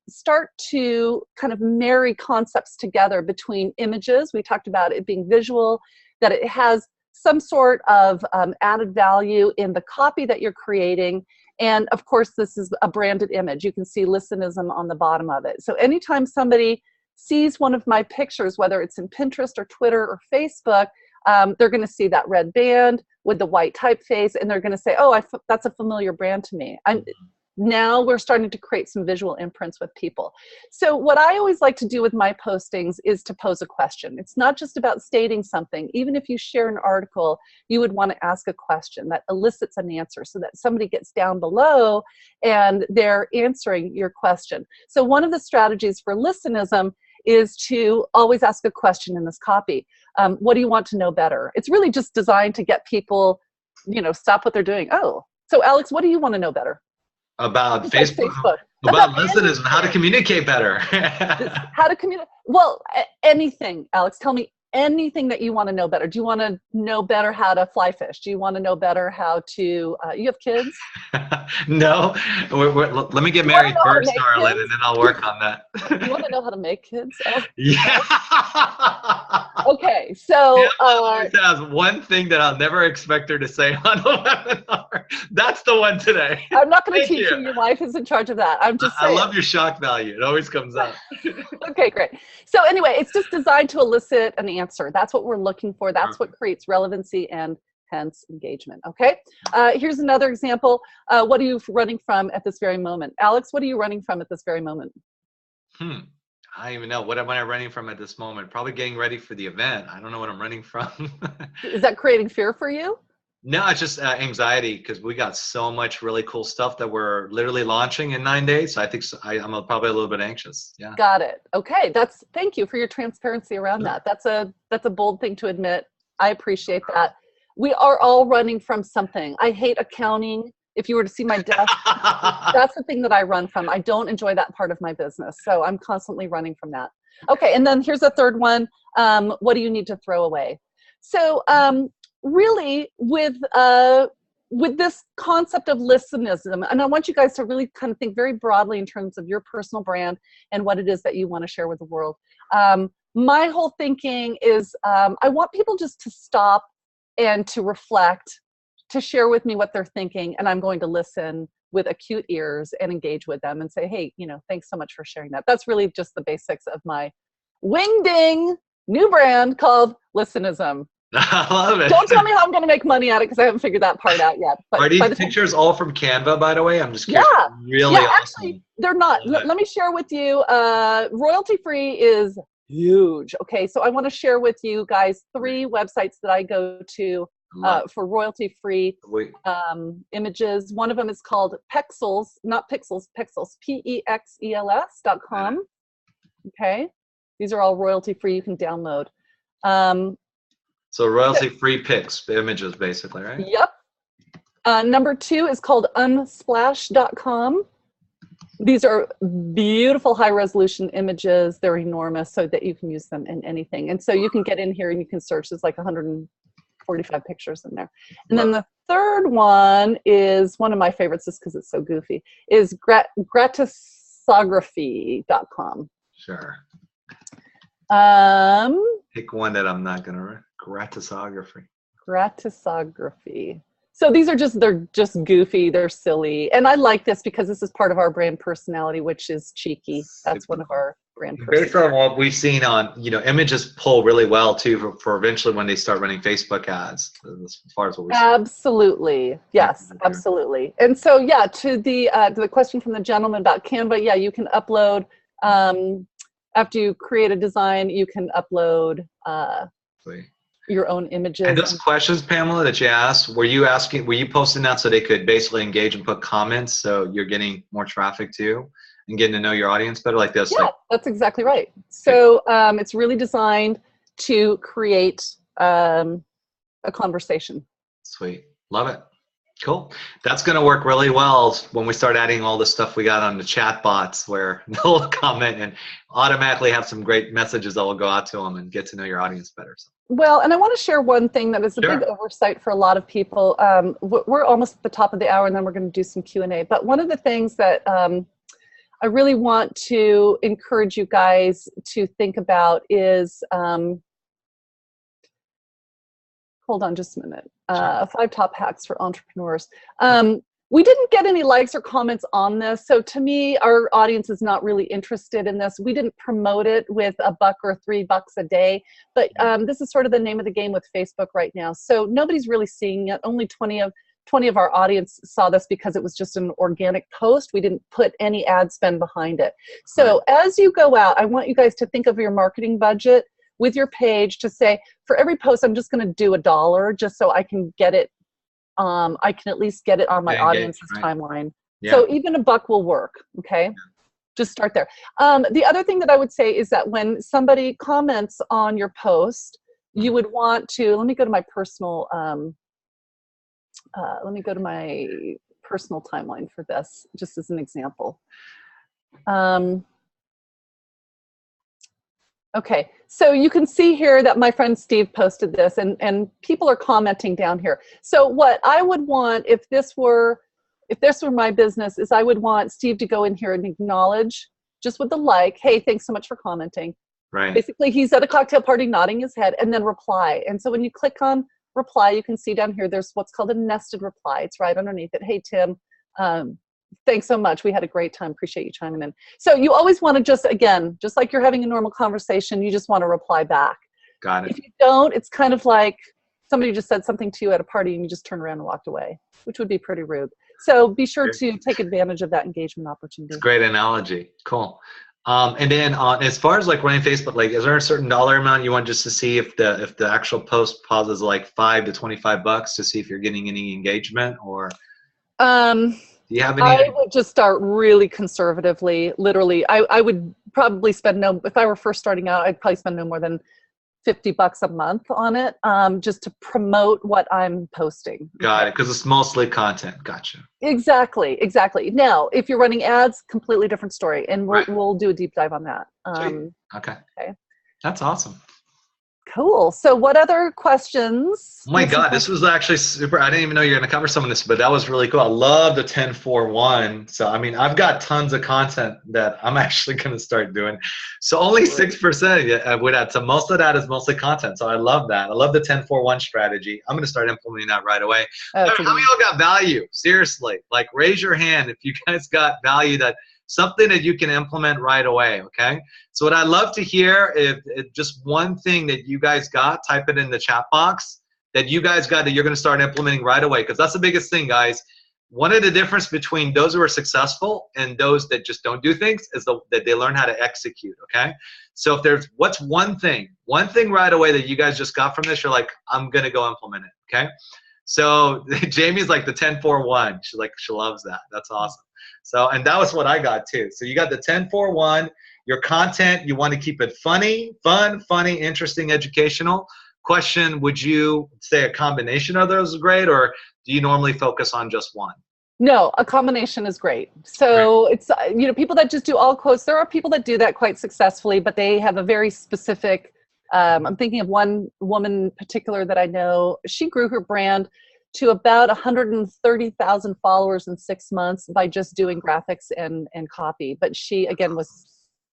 start to kind of marry concepts together between images. We talked about it being visual, that it has some sort of added value in the copy that you're creating. And of course, this is a branded image. You can see Listenism on the bottom of it. So anytime somebody sees one of my pictures, whether it's in Pinterest or Twitter or Facebook, they're going to see that red band with the white typeface, and they're going to say, oh, that's a familiar brand to me. Now we're starting to create some visual imprints with people. So what I always like to do with my postings is to pose a question. It's not just about stating something. Even if you share an article, you would want to ask a question that elicits an answer so that somebody gets down below and they're answering your question. So one of the strategies for Listenism is to always ask a question in this copy. What do you want to know better? It's really just designed to get people, stop what they're doing. Oh, so Alex, what do you want to know better? About Facebook. About Listenism, how to communicate better. How to communicate. Well, anything, Alex. Tell me anything that you want to know better. Do you want to know better how to fly fish? Do you want to know better how to, you have kids? No. Let me get married first, Darlene, and then I'll work on that. You want to know how to make kids? Oh. Yeah. Okay, so Always has one thing that I'll never expect her to say on a webinar. That's the one today. I'm not going to Thank teach you. you. Your wife is in charge of that. I'm just I saying. love your shock value. It always comes up. Okay, great. So anyway, it's just designed to elicit an answer. That's what we're looking for. That's what creates relevancy and hence engagement. Okay. Here's another example. What are you running from at this very moment? Alex, what are you running from at this very moment? I don't even know. What am I running from at this moment? Probably getting ready for the event. I don't know what I'm running from. Is that creating fear for you? No, it's just anxiety because we got so much really cool stuff that we're literally launching in 9 days. So I think I'm probably a little bit anxious. Yeah. Got it. Okay. Thank you for your transparency around that. That's a bold thing to admit. I appreciate that. We are all running from something. I hate accounting. If you were to see my desk, that's the thing that I run from. I don't enjoy that part of my business. So I'm constantly running from that. Okay. And then here's a third one. What do you need to throw away? So really with this concept of listenism, and I want you guys to really kind of think very broadly in terms of your personal brand and what it is that you want to share with the world. My whole thinking is I want people just to stop and to reflect, to share with me what they're thinking, and I'm going to listen with acute ears and engage with them and say, hey, thanks so much for sharing that. That's really just the basics of my wing-ding new brand called Listenism. I love it. Don't tell me how I'm going to make money at it because I haven't figured that part out yet. But are these pictures all from Canva, by the way? I'm just curious. Yeah. Really awesome. Actually, they're not. Let me share with you. Royalty free is huge. Okay, so I want to share with you guys 3 websites that I go to for royalty free images. One of them is called Pexels, not Pixels, Pexels, PEXELS.com. Okay, these are all royalty free. You can download. So royalty-free pics, images, basically, right? Yep. Number 2 is called unsplash.com. These are beautiful high-resolution images. They're enormous so that you can use them in anything. And so you can get in here and you can search. There's like 145 pictures in there. And then the third one is one of my favorites just because it's so goofy, is gratisography.com. Sure. Pick one that I'm not going to write. Gratisography. So these are they're just goofy, they're silly. And I like this because this is part of our brand personality, which is cheeky. That's one of our brand personalities. Based on what we've seen on, images pull really well too for eventually when they start running Facebook ads, as far as what we're seeing. Absolutely. Yes, absolutely. And so, yeah, to the question from the gentleman about Canva, yeah, you can upload, after you create a design, you can upload your own images. And those questions, Pamela, that you asked, were you posting that so they could basically engage and put comments so you're getting more traffic too and getting to know your audience better like this? Yeah, that's exactly right. So it's really designed to create a conversation. Sweet. Love it. Cool. That's going to work really well when we start adding all the stuff we got on the chat bots where they'll comment and automatically have some great messages that will go out to them and get to know your audience better. So. Well, and I want to share one thing that is a big oversight for a lot of people. We're almost at the top of the hour and then we're going to do some Q&A. But one of the things that I really want to encourage you guys to think about is, hold on just a minute. 5 top hacks for entrepreneurs. We didn't get any likes or comments on this. So to me, our audience is not really interested in this. We didn't promote it with $1 or $3 a day, but this is sort of the name of the game with Facebook right now. So nobody's really seeing it. Only 20 of our audience saw this because it was just an organic post. We didn't put any ad spend behind it. So as you go out, I want you guys to think of your marketing budget with your page to say, for every post, I'm just going to do $1 just so I can get it. I can at least get it on my audience's timeline. Yeah. So even $1 will work. Okay. Yeah. Just start there. The other thing that I would say is that when somebody comments on your post, you would want to, let me go to my personal, timeline for this, just as an example. Okay, so you can see here that my friend Steve posted this and people are commenting down here. So what I would want if this were my business is I would want Steve to go in here and acknowledge just with the like, hey, thanks so much for commenting. Right. Basically, he's at a cocktail party nodding his head, and then reply. And so when you click on reply, you can see down here, there's what's called a nested reply. It's right underneath it. Hey, Tim, thanks so much. We had a great time. Appreciate you chiming in. So you always want to just, again, just like you're having a normal conversation, you just want to reply back. Got it. If you don't, it's kind of like somebody just said something to you at a party and you just turned around and walked away, which would be pretty rude. So be sure to take advantage of that engagement opportunity. It's a great analogy. Cool. And then as far as like running Facebook, like, is there a certain dollar amount you want just to see if the actual post pauses like $5 to $25 to see if you're getting any engagement, or do you have any? I would just start really conservatively. Literally, I would probably spend if I were first starting out, I'd probably spend no more than $50 a month on it, just to promote what I'm posting. Got it, because it's mostly content. Gotcha. Exactly. Now, if you're running ads, completely different story, and we'll do a deep dive on that. Okay. That's awesome. Cool. So what other questions? Oh my God, this was actually super. I didn't even know you were going to cover some of this, but that was really cool. I love the 10-4-1. So, I mean, I've got tons of content that I'm actually going to start doing. So only 6% would add. So most of that is mostly content. So I love that. I love the 10-4-1 strategy. I'm going to start implementing that right away. How many of y'all got value? Seriously, like, raise your hand if you guys got value, that something that you can implement right away, okay? So what I'd love to hear, if just one thing that you guys got, type it in the chat box, that you guys got that you're gonna start implementing right away, because that's the biggest thing, guys. One of the difference between those who are successful and those that just don't do things is that they learn how to execute, okay? So if there's, what's one thing right away that you guys just got from this, you're like, I'm gonna go implement it, okay? So Jamie's like the 10-4-1. She loves that. That's awesome. So, and that was what I got too. So you got the 10-4-1, your content, you want to keep it funny, funny, interesting, educational. Question, would you say a combination of those is great, or do you normally focus on just one? No, a combination is great. So it's, people that just do all quotes, there are people that do that quite successfully, but they have a very specific, I'm thinking of one woman in particular that I know. She grew her brand to about 130,000 followers in 6 months by just doing graphics and copy. But she, again, was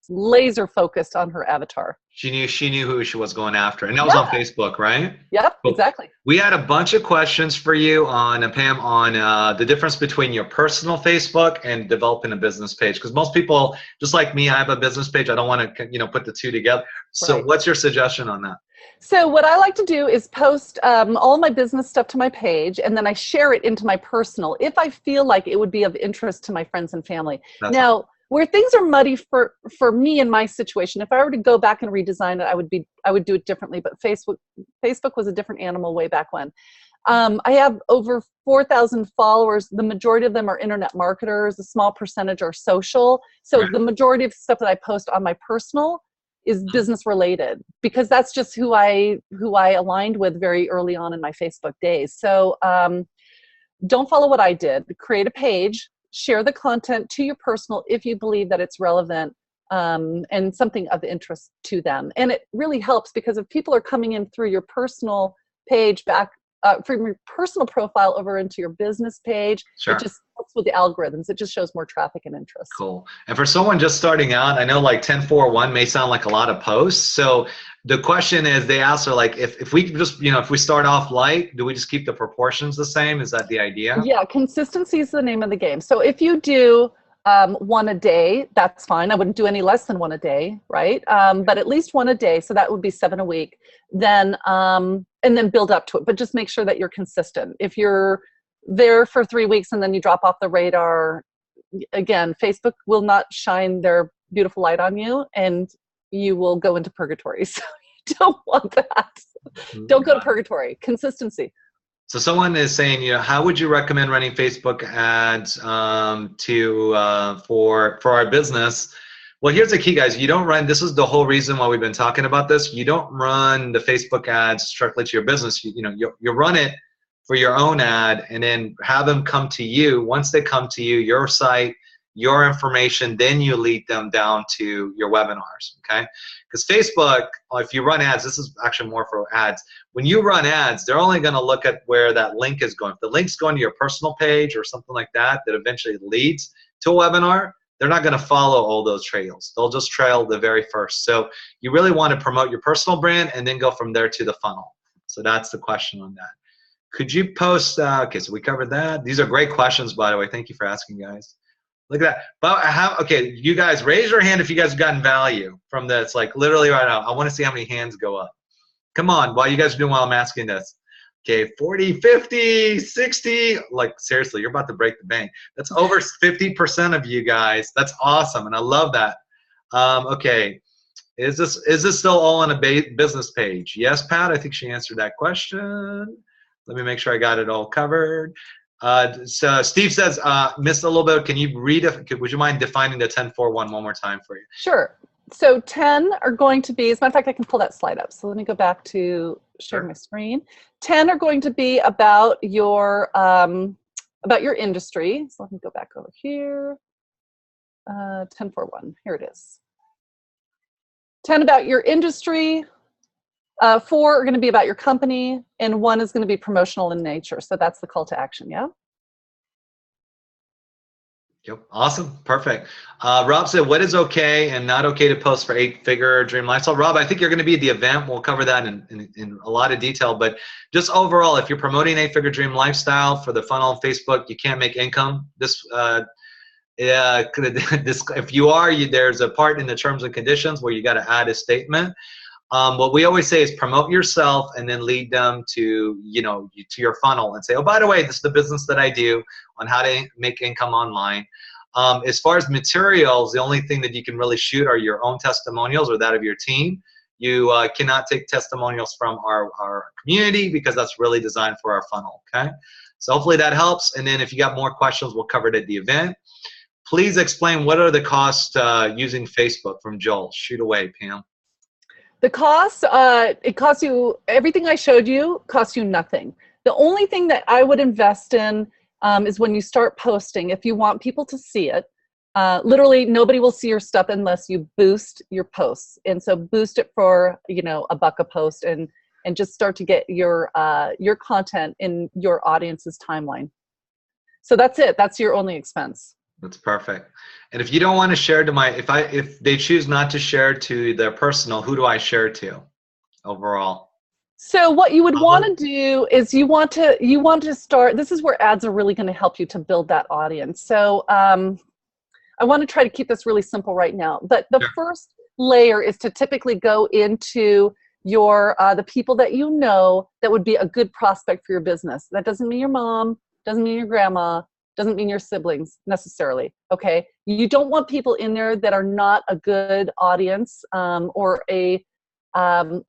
laser focused on her avatar. She knew who she was going after. And that was on Facebook, right? Yep, exactly. We had a bunch of questions for you on, Pam, on the difference between your personal Facebook and developing a business page. Because most people, just like me, I have a business page. I don't want to, put the two together. So what's your suggestion on that? So what I like to do is post all my business stuff to my page, and then I share it into my personal if I feel like it would be of interest to my friends and family. Now, where things are muddy for me in my situation, if I were to go back and redesign it, I would do it differently. But Facebook was a different animal way back when. I have over 4,000 followers. The majority of them are internet marketers. A small percentage are social. So the majority of stuff that I post on my personal is business related, because that's just who I aligned with very early on in my Facebook days. So don't follow what I did. Create a page, share the content to your personal if you believe that it's relevant and something of interest to them. And it really helps, because if people are coming in through your personal page back from your personal profile over into your business page, it just helps with the algorithms. It just shows more traffic and interest. Cool. And for someone just starting out, I know like 10-4-1 may sound like a lot of posts. So the question is, they ask her, like, if we just, if we start off light, do we just keep the proportions the same? Is that the idea? Yeah, consistency is the name of the game. So if you do one a day, that's fine. I wouldn't do any less than one a day, right? But at least one a day. So that would be 7 a week. Then, and then build up to it. But just make sure that you're consistent. If you're there for 3 weeks and then you drop off the radar, again, Facebook will not shine their beautiful light on you, and you will go into purgatory. So you don't want that. Don't go to purgatory. Consistency. So someone is saying, how would you recommend running Facebook ads for our business? Well, here's the key, guys. You don't run, this is the whole reason why we've been talking about this. You don't run the Facebook ads strictly to your business. You run it for your own ad, and then have them come to you. Once they come to you, your site, your information, then you lead them down to your webinars, okay? Because Facebook, if you run ads, this is actually more for ads. When you run ads, they're only going to look at where that link is going. If the link's going to your personal page or something like that, that eventually leads to a webinar, they're not going to follow all those trails. They'll just trail the very first. So you really want to promote your personal brand and then go from there to the funnel. So that's the question on that. Could you post, okay, so we covered that. These are great questions, by the way. Thank you for asking, guys. Look at that. But okay, you guys, raise your hand if you guys have gotten value from this. Like literally right now, I want to see how many hands go up. Come on, while you guys are doing while I'm asking this. Okay, 40, 50, 60. Like seriously, you're about to break the bank. That's over 50% of you guys. That's awesome, and I love that. Okay, is this still all on a business page? Yes, Pat. I think she answered that question. Let me make sure I got it all covered. So Steve says, missed a little bit. Can you would you mind defining the 10-4-1 one more time for you? Sure. So 10 are going to be, as a matter of fact, I can pull that slide up. So let me go back to sharing my screen. 10 are going to be about your industry. So let me go back over here. 10-4-1, here it is. 10 about your industry. 4 are going to be about your company, and 1 is going to be promotional in nature. So that's the call to action, yeah? Yep, awesome, perfect. Rob said, what is okay and not okay to post for 8-figure dream lifestyle? Rob, I think you're going to be at the event. We'll cover that in a lot of detail, but just overall, if you're promoting 8-figure dream lifestyle for the funnel on Facebook, you can't make income. If you are, there's a part in the terms and conditions where you got to add a statement. What we always say is promote yourself and then lead them to, to your funnel and say, oh, by the way, this is the business that I do on how to make income online. As far as materials, the only thing that you can really shoot are your own testimonials or that of your team. You cannot take testimonials from our community because that's really designed for our funnel, okay? So hopefully that helps. And then if you got more questions, we'll cover it at the event. Please explain what are the costs using Facebook from Joel. Shoot away, Pam. The cost, it costs you, everything I showed you costs you nothing. The only thing that I would invest in is when you start posting, if you want people to see it, literally nobody will see your stuff unless you boost your posts. And so boost it for, $1 a post and just start to get your content in your audience's timeline. So that's it. That's your only expense. That's perfect. And if you don't want to share to if they choose not to share to their personal, who do I share to overall? So what you would want to do is you want to start, this is where ads are really going to help you to build that audience. So I want to try to keep this really simple right now. But the first layer is to typically go into your the people that you know that would be a good prospect for your business. That doesn't mean your mom, doesn't mean your grandma, doesn't mean your siblings necessarily, okay? You don't want people in there that are not a good audience or a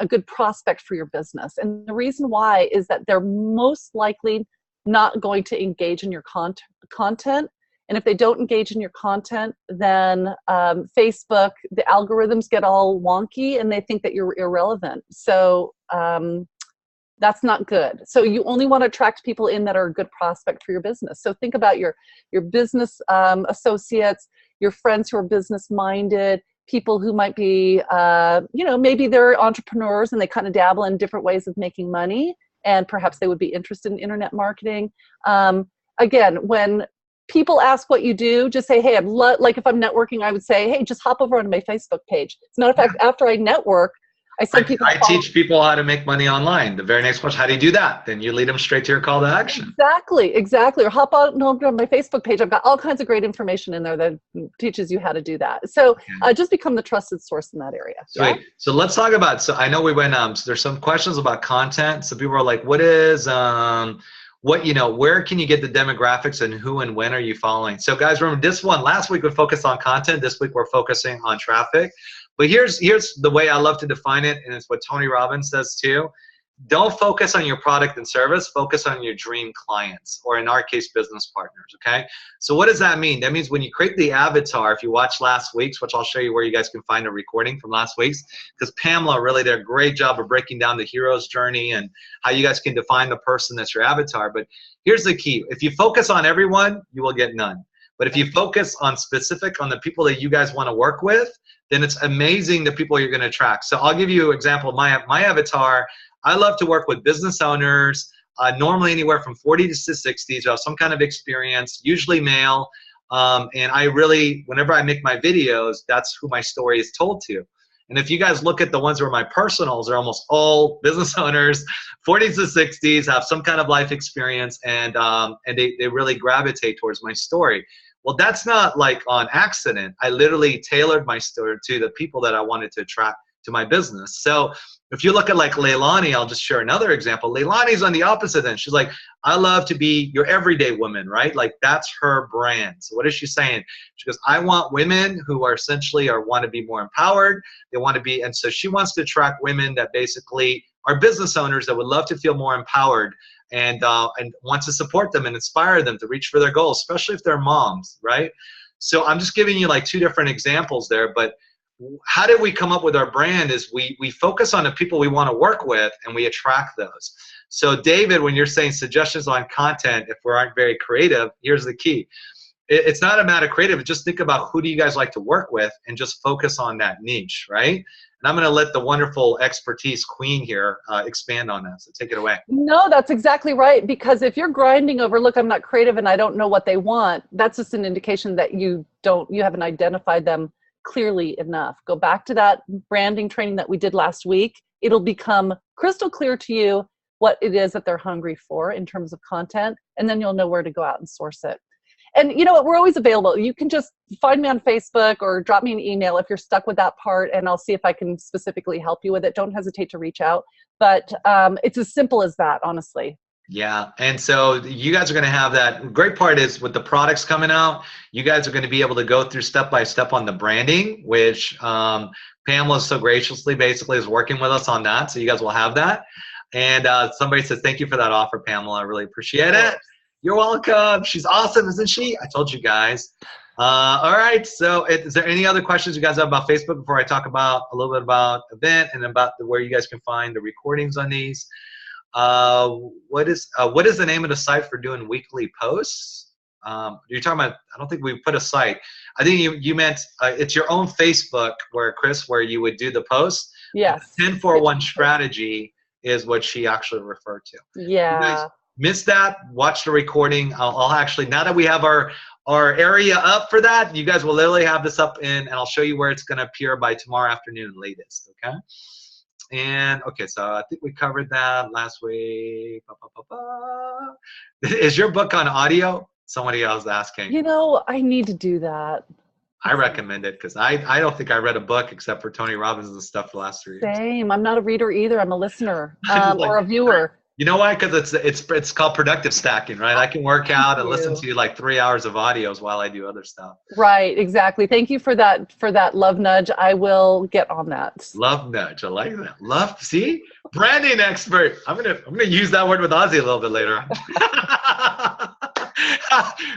good prospect for your business. And the reason why is that they're most likely not going to engage in your content. And if they don't engage in your content, then Facebook, the algorithms get all wonky and they think that you're irrelevant. So that's not good. So you only want to attract people in that are a good prospect for your business. So think about your business associates, your friends who are business minded, people who might be, maybe they're entrepreneurs and they kind of dabble in different ways of making money, and perhaps they would be interested in internet marketing. Again, when people ask what you do, just say, hey, like if I'm networking, I would say, hey, just hop over onto my Facebook page. As a matter of fact, after I network, I teach people how to make money online. The very next question, how do you do that? Then you lead them straight to your call to action. Exactly. Or hop on over on my Facebook page. I've got all kinds of great information in there that teaches you how to do that. So just become the trusted source in that area. Sweet. Yeah? So let's talk about, so I know we went, so there's some questions about content. So people are like, what is, where can you get the demographics and who and when are you following? So guys, remember last week we focused on content. This week we're focusing on traffic. But here's the way I love to define it, and it's what Tony Robbins says too. Don't focus on your product and service, focus on your dream clients, or in our case, business partners, okay? So what does that mean? That means when you create the avatar, if you watch last week's, which I'll show you where you guys can find a recording from last week's, because Pamela really did a great job of breaking down the hero's journey and how you guys can define the person that's your avatar. But here's the key. If you focus on everyone, you will get none. But if you focus on the people that you guys want to work with, then it's amazing the people you're going to attract. So I'll give you an example of my avatar. I love to work with business owners, normally anywhere from 40 to 60s, who have some kind of experience, usually male. And I really, whenever I make my videos, that's who my story is told to. And if you guys look at the ones who are my personals, they're almost all business owners, 40s to 60s, have some kind of life experience, and they really gravitate towards my story. Well, that's not like on accident. I literally tailored my story to the people that I wanted to attract to my business. So if you look at like Leilani, I'll just share another example. Leilani's on the opposite end. She's like, I love to be your everyday woman, right? Like that's her brand. So what is she saying? She goes, I want women who are essentially want to be more empowered. They want to be, and so she wants to attract women that basically are business owners that would love to feel more empowered and want to support them and inspire them to reach for their goals, especially if they're moms, right? So I'm just giving you like two different examples there, but how did we come up with our brand is we focus on the people we want to work with and we attract those. So David, when you're saying suggestions on content, if we aren't very creative, here's the key. It's not a matter of creative. Just think about who do you guys like to work with and just focus on that niche, right? And I'm going to let the wonderful expertise queen here expand on that. So take it away. No, that's exactly right. Because if you're grinding over, look, I'm not creative and I don't know what they want, that's just an indication that you haven't identified them clearly enough. Go back to that branding training that we did last week. It'll become crystal clear to you what it is that they're hungry for in terms of content, and then you'll know where to go out and source it. And you know what, we're always available. You can just find me on Facebook or drop me an email if you're stuck with that part, and I'll see if I can specifically help you with it. Don't hesitate to reach out. But it's as simple as that, honestly. Yeah, and so you guys are going to have that. Great part is with the products coming out, you guys are going to be able to go through step by step on the branding, which Pamela so graciously basically is working with us on that. So you guys will have that. And somebody says, thank you for that offer, Pamela. I really appreciate it. You're welcome. She's awesome, isn't she? I told you guys. All right. So is there any other questions you guys have about Facebook before I talk about a little bit about event and about where you guys can find the recordings on these? What is the name of the site for doing weekly posts? You're talking about, I don't think we put a site. I think you meant it's your own Facebook where you would do the posts. Yes. 10-4-1 strategy is what she actually referred to. Yeah. You guys missed that? Watch the recording. I'll actually, now that we have our area up for that, you guys will literally have this up and I'll show you where it's going to appear by tomorrow afternoon latest. Okay. And okay, so I think we covered that last week. Is your book on audio? Somebody else asking. You know, I need to do that. I recommend it because I don't think I read a book except for Tony Robbins and stuff the last 3 years. Same. I'm not a reader either. I'm a listener or a viewer. You know why? Because it's called productive stacking, right? I can work out and listen to like 3 hours of audios while I do other stuff. Right, exactly. Thank you for that love nudge. I will get on that. Love nudge. I like that. Love. See, branding expert. I'm gonna use that word with Ozzy a little bit later.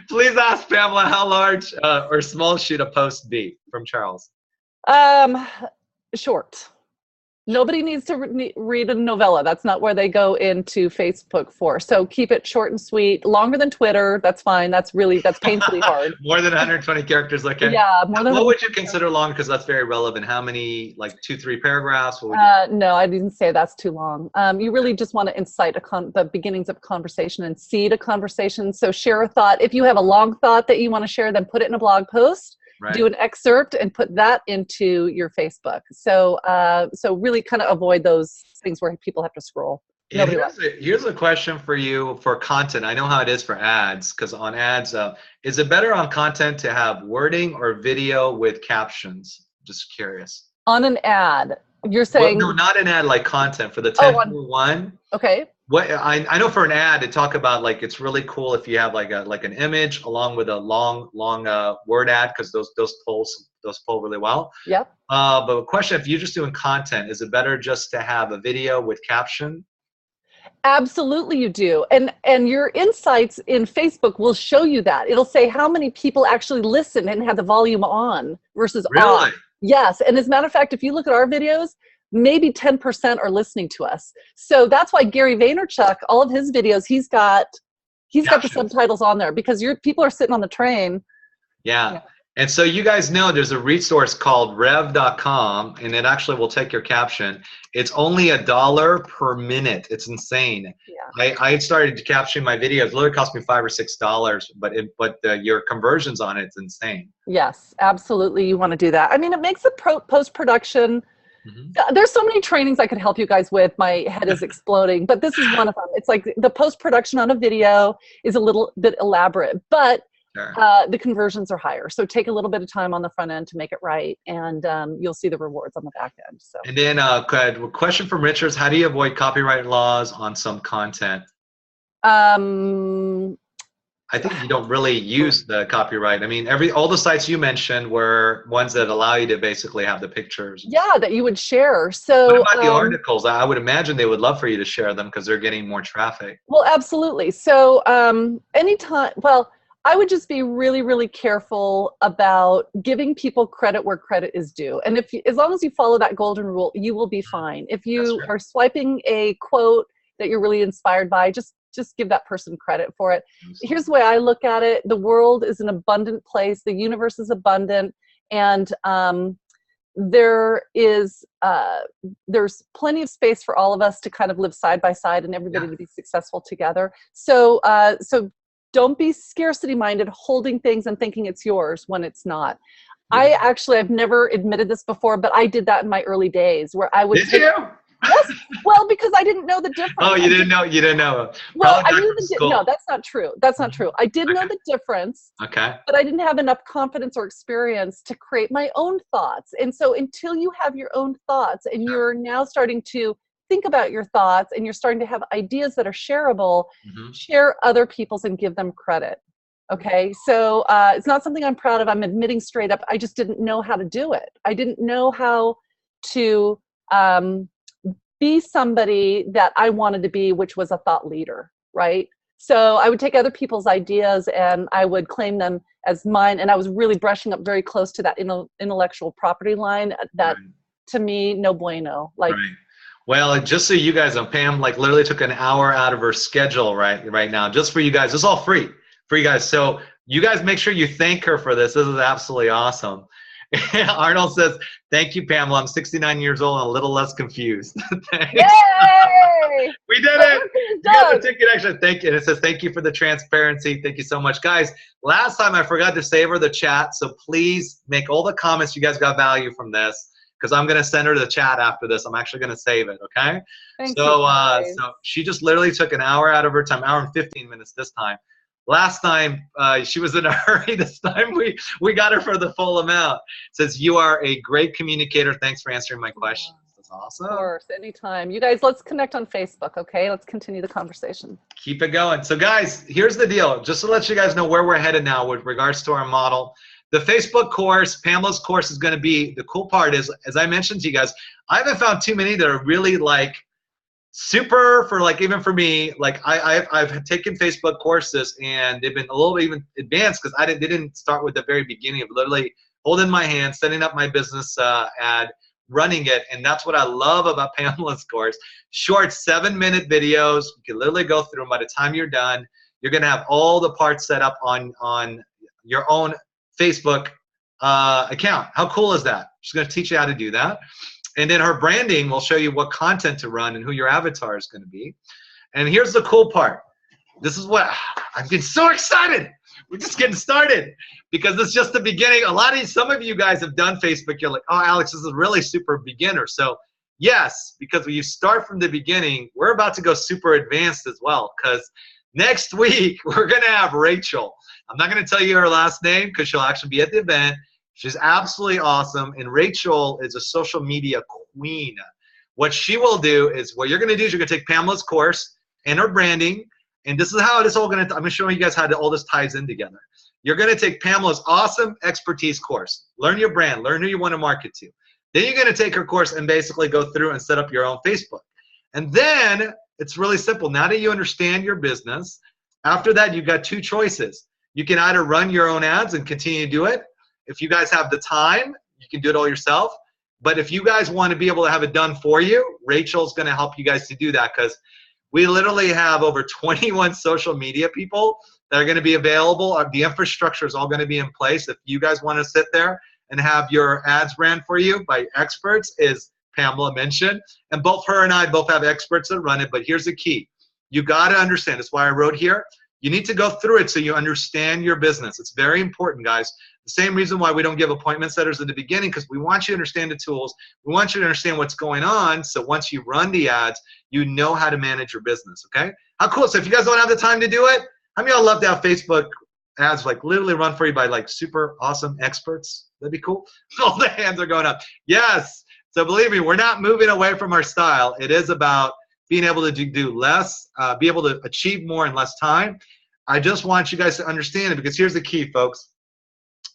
Please ask Pamela how large or small should a post be from Charles? Short. Nobody needs to read a novella. That's not where they go into Facebook for. So keep it short and sweet. Longer than Twitter, that's fine. That's painfully hard. More than 120 characters, okay. Yeah, more than. What would you consider long? Because that's very relevant. How many, like 2-3 paragraphs? What would you no, I didn't say that's too long. You really just want to incite the beginnings of conversation and seed a conversation. So share a thought. If you have a long thought that you want to share, then put it in a blog post. Right. Do an excerpt and put that into your Facebook. So so really kind of avoid those things where people have to scroll. Here's a question for you for content. I know how it is for ads, because on ads, is it better on content to have wording or video with captions? Just curious. On an ad, you're saying? Well, no, not an ad, like content for the 10-4-1. Okay. What I know for an ad, to talk about, like, it's really cool if you have like an image along with a long word ad, because those pull really well. Yep. But a question: if you're just doing content, is it better just to have a video with caption? Absolutely, you do. And your insights in Facebook will show you that. It'll say how many people actually listen and have the volume on versus off. Really? Yes. And as a matter of fact, if you look at our videos, maybe 10% are listening to us. So that's why Gary Vaynerchuk, all of his videos, he's got the subtitles on there, because people are sitting on the train. Yeah. And so you guys know there's a resource called rev.com, and it actually will take your caption. It's only $1 per minute. It's insane. Yeah. I started captioning my videos. It literally cost me $5 or $6, but your conversions on it's insane. Yes, absolutely. You want to do that. I mean, it makes the post-production. There's so many trainings I could help you guys with. My head is exploding, but this is one of them. It's like the post-production on a video is a little bit elaborate, but the conversions are higher. So take a little bit of time on the front end to make it right, and you'll see the rewards on the back end. So. And then a question from Richards: how do you avoid copyright laws on some content? I think you don't really use the copyright. I mean, all the sites you mentioned were ones that allow you to basically have the pictures. Yeah, that you would share. So what about the articles? I would imagine they would love for you to share them because they're getting more traffic. Well, absolutely. So anytime, well, I would just be really, really careful about giving people credit where credit is due. And as long as you follow that golden rule, you will be fine. If you are swiping a quote that you're really inspired by, just give that person credit for it. Here's the way I look at it. The world is an abundant place. The universe is abundant. And there's plenty of space for all of us to kind of live side by side and everybody to be successful together. So don't be scarcity minded, holding things and thinking it's yours when it's not. I've never admitted this before, but I did that in my early days where I would. Did you? Yes. Well, because I didn't know the difference. Oh, you didn't know. You didn't know. Well, I knew no, that's not true. That's not true. I did know the difference. Okay. But I didn't have enough confidence or experience to create my own thoughts. And so until you have your own thoughts and you're now starting to think about your thoughts and you're starting to have ideas that are shareable, share other people's and give them credit. Okay. So it's not something I'm proud of. I'm admitting straight up. I just didn't know how to do it. I didn't know how to be somebody that I wanted to be, which was a thought leader. Right. So I would take other people's ideas and I would claim them as mine. And I was really brushing up very close to that intellectual property line that to me, no bueno. Like, well, just so you guys know, Pam literally took an hour out of her schedule right now, just for you guys. It's all free for you guys. So you guys make sure you thank her for this. This is absolutely awesome. Arnold says, thank you, Pamela. I'm 69 years old and a little less confused. Yay! We did it. You got the ticket extra. Thank you. And it says, thank you for the transparency. Thank you so much. Guys, last time I forgot to save her the chat. So please make all the comments. You guys got value from this because I'm going to send her the chat after this. I'm actually going to save it. Okay. So she just literally took an hour out of her time, hour and 15 minutes this time. Last time she was in a hurry. This time we got her for the full amount. It says, you are a great communicator. Thanks for answering my questions. That's awesome. Of course, anytime. You guys, let's connect on Facebook, okay? Let's continue the conversation. Keep it going. So guys, here's the deal. Just to let you guys know where we're headed now with regards to our model. The Facebook course, Pamela's course, is going to be, the cool part is, as I mentioned to you guys, I haven't found too many that are really super for even for me. I've taken Facebook courses and they've been a little even advanced because they didn't start with the very beginning of literally holding my hand, setting up my business ad, running it. And that's what I love about Pamela's course. Short 7-minute videos. You can literally go through them. By the time you're done, you're going to have all the parts set up on your own Facebook account. How cool is that? She's going to teach you how to do that. And then her branding will show you what content to run and who your avatar is going to be. And here's the cool part. This is what I'm getting so excited. We're just getting started because it's just the beginning. Some of you guys have done Facebook. You're like, oh, Alex, this is really super beginner. So yes, because when you start from the beginning, we're about to go super advanced as well. Because next week we're going to have Rachel. I'm not going to tell you her last name because she'll actually be at the event. She's absolutely awesome, and Rachel is a social media queen. What she will do is, what you're going to do is you're going to take Pamela's course and her branding, and this is how it is all going to, I'm going to show you guys how all this ties in together. You're going to take Pamela's awesome expertise course, learn your brand, learn who you want to market to. Then you're going to take her course and basically go through and set up your own Facebook. And then it's really simple. Now that you understand your business, after that, you've got two choices. You can either run your own ads and continue to do it. If you guys have the time, you can do it all yourself. But if you guys want to be able to have it done for you, Rachel's going to help you guys to do that because we literally have over 21 social media people that are going to be available. The infrastructure is all going to be in place. If you guys want to sit there and have your ads ran for you by experts, as Pamela mentioned, and both her and I both have experts that run it, but here's the key. You got to understand, that's why I wrote here, you need to go through it so you understand your business. It's very important, guys. The same reason why we don't give appointment setters at the beginning, because we want you to understand the tools. We want you to understand what's going on, so once you run the ads, you know how to manage your business, okay? How cool. So if you guys don't have the time to do it, how many of y'all love to have Facebook ads like literally run for you by like super awesome experts? That'd be cool. All the hands are going up. Yes. So believe me, we're not moving away from our style. It is about being able to do less, be able to achieve more in less time. I just want you guys to understand it, because here's the key, folks.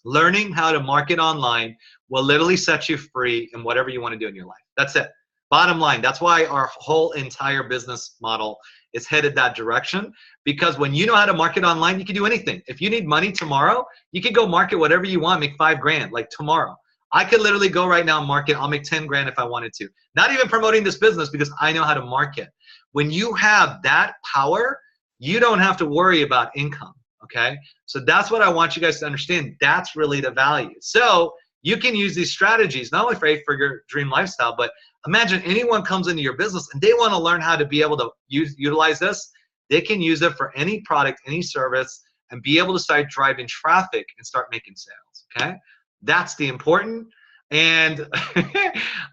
Learning how to market online will literally set you free in whatever you want to do in your life. That's it. Bottom line, that's why our whole entire business model is headed that direction, because when you know how to market online, you can do anything. If you need money tomorrow, you can go market whatever you want, make $5 grand, like tomorrow. I could literally go right now and market, I'll make 10 grand if I wanted to. Not even promoting this business, because I know how to market. When you have that power, you don't have to worry about income, okay? So that's what I want you guys to understand. That's really the value. So you can use these strategies, not only for 8-figure dream lifestyle, but imagine anyone comes into your business and they want to learn how to be able to utilize this. They can use it for any product, any service, and be able to start driving traffic and start making sales, okay? That's the important. And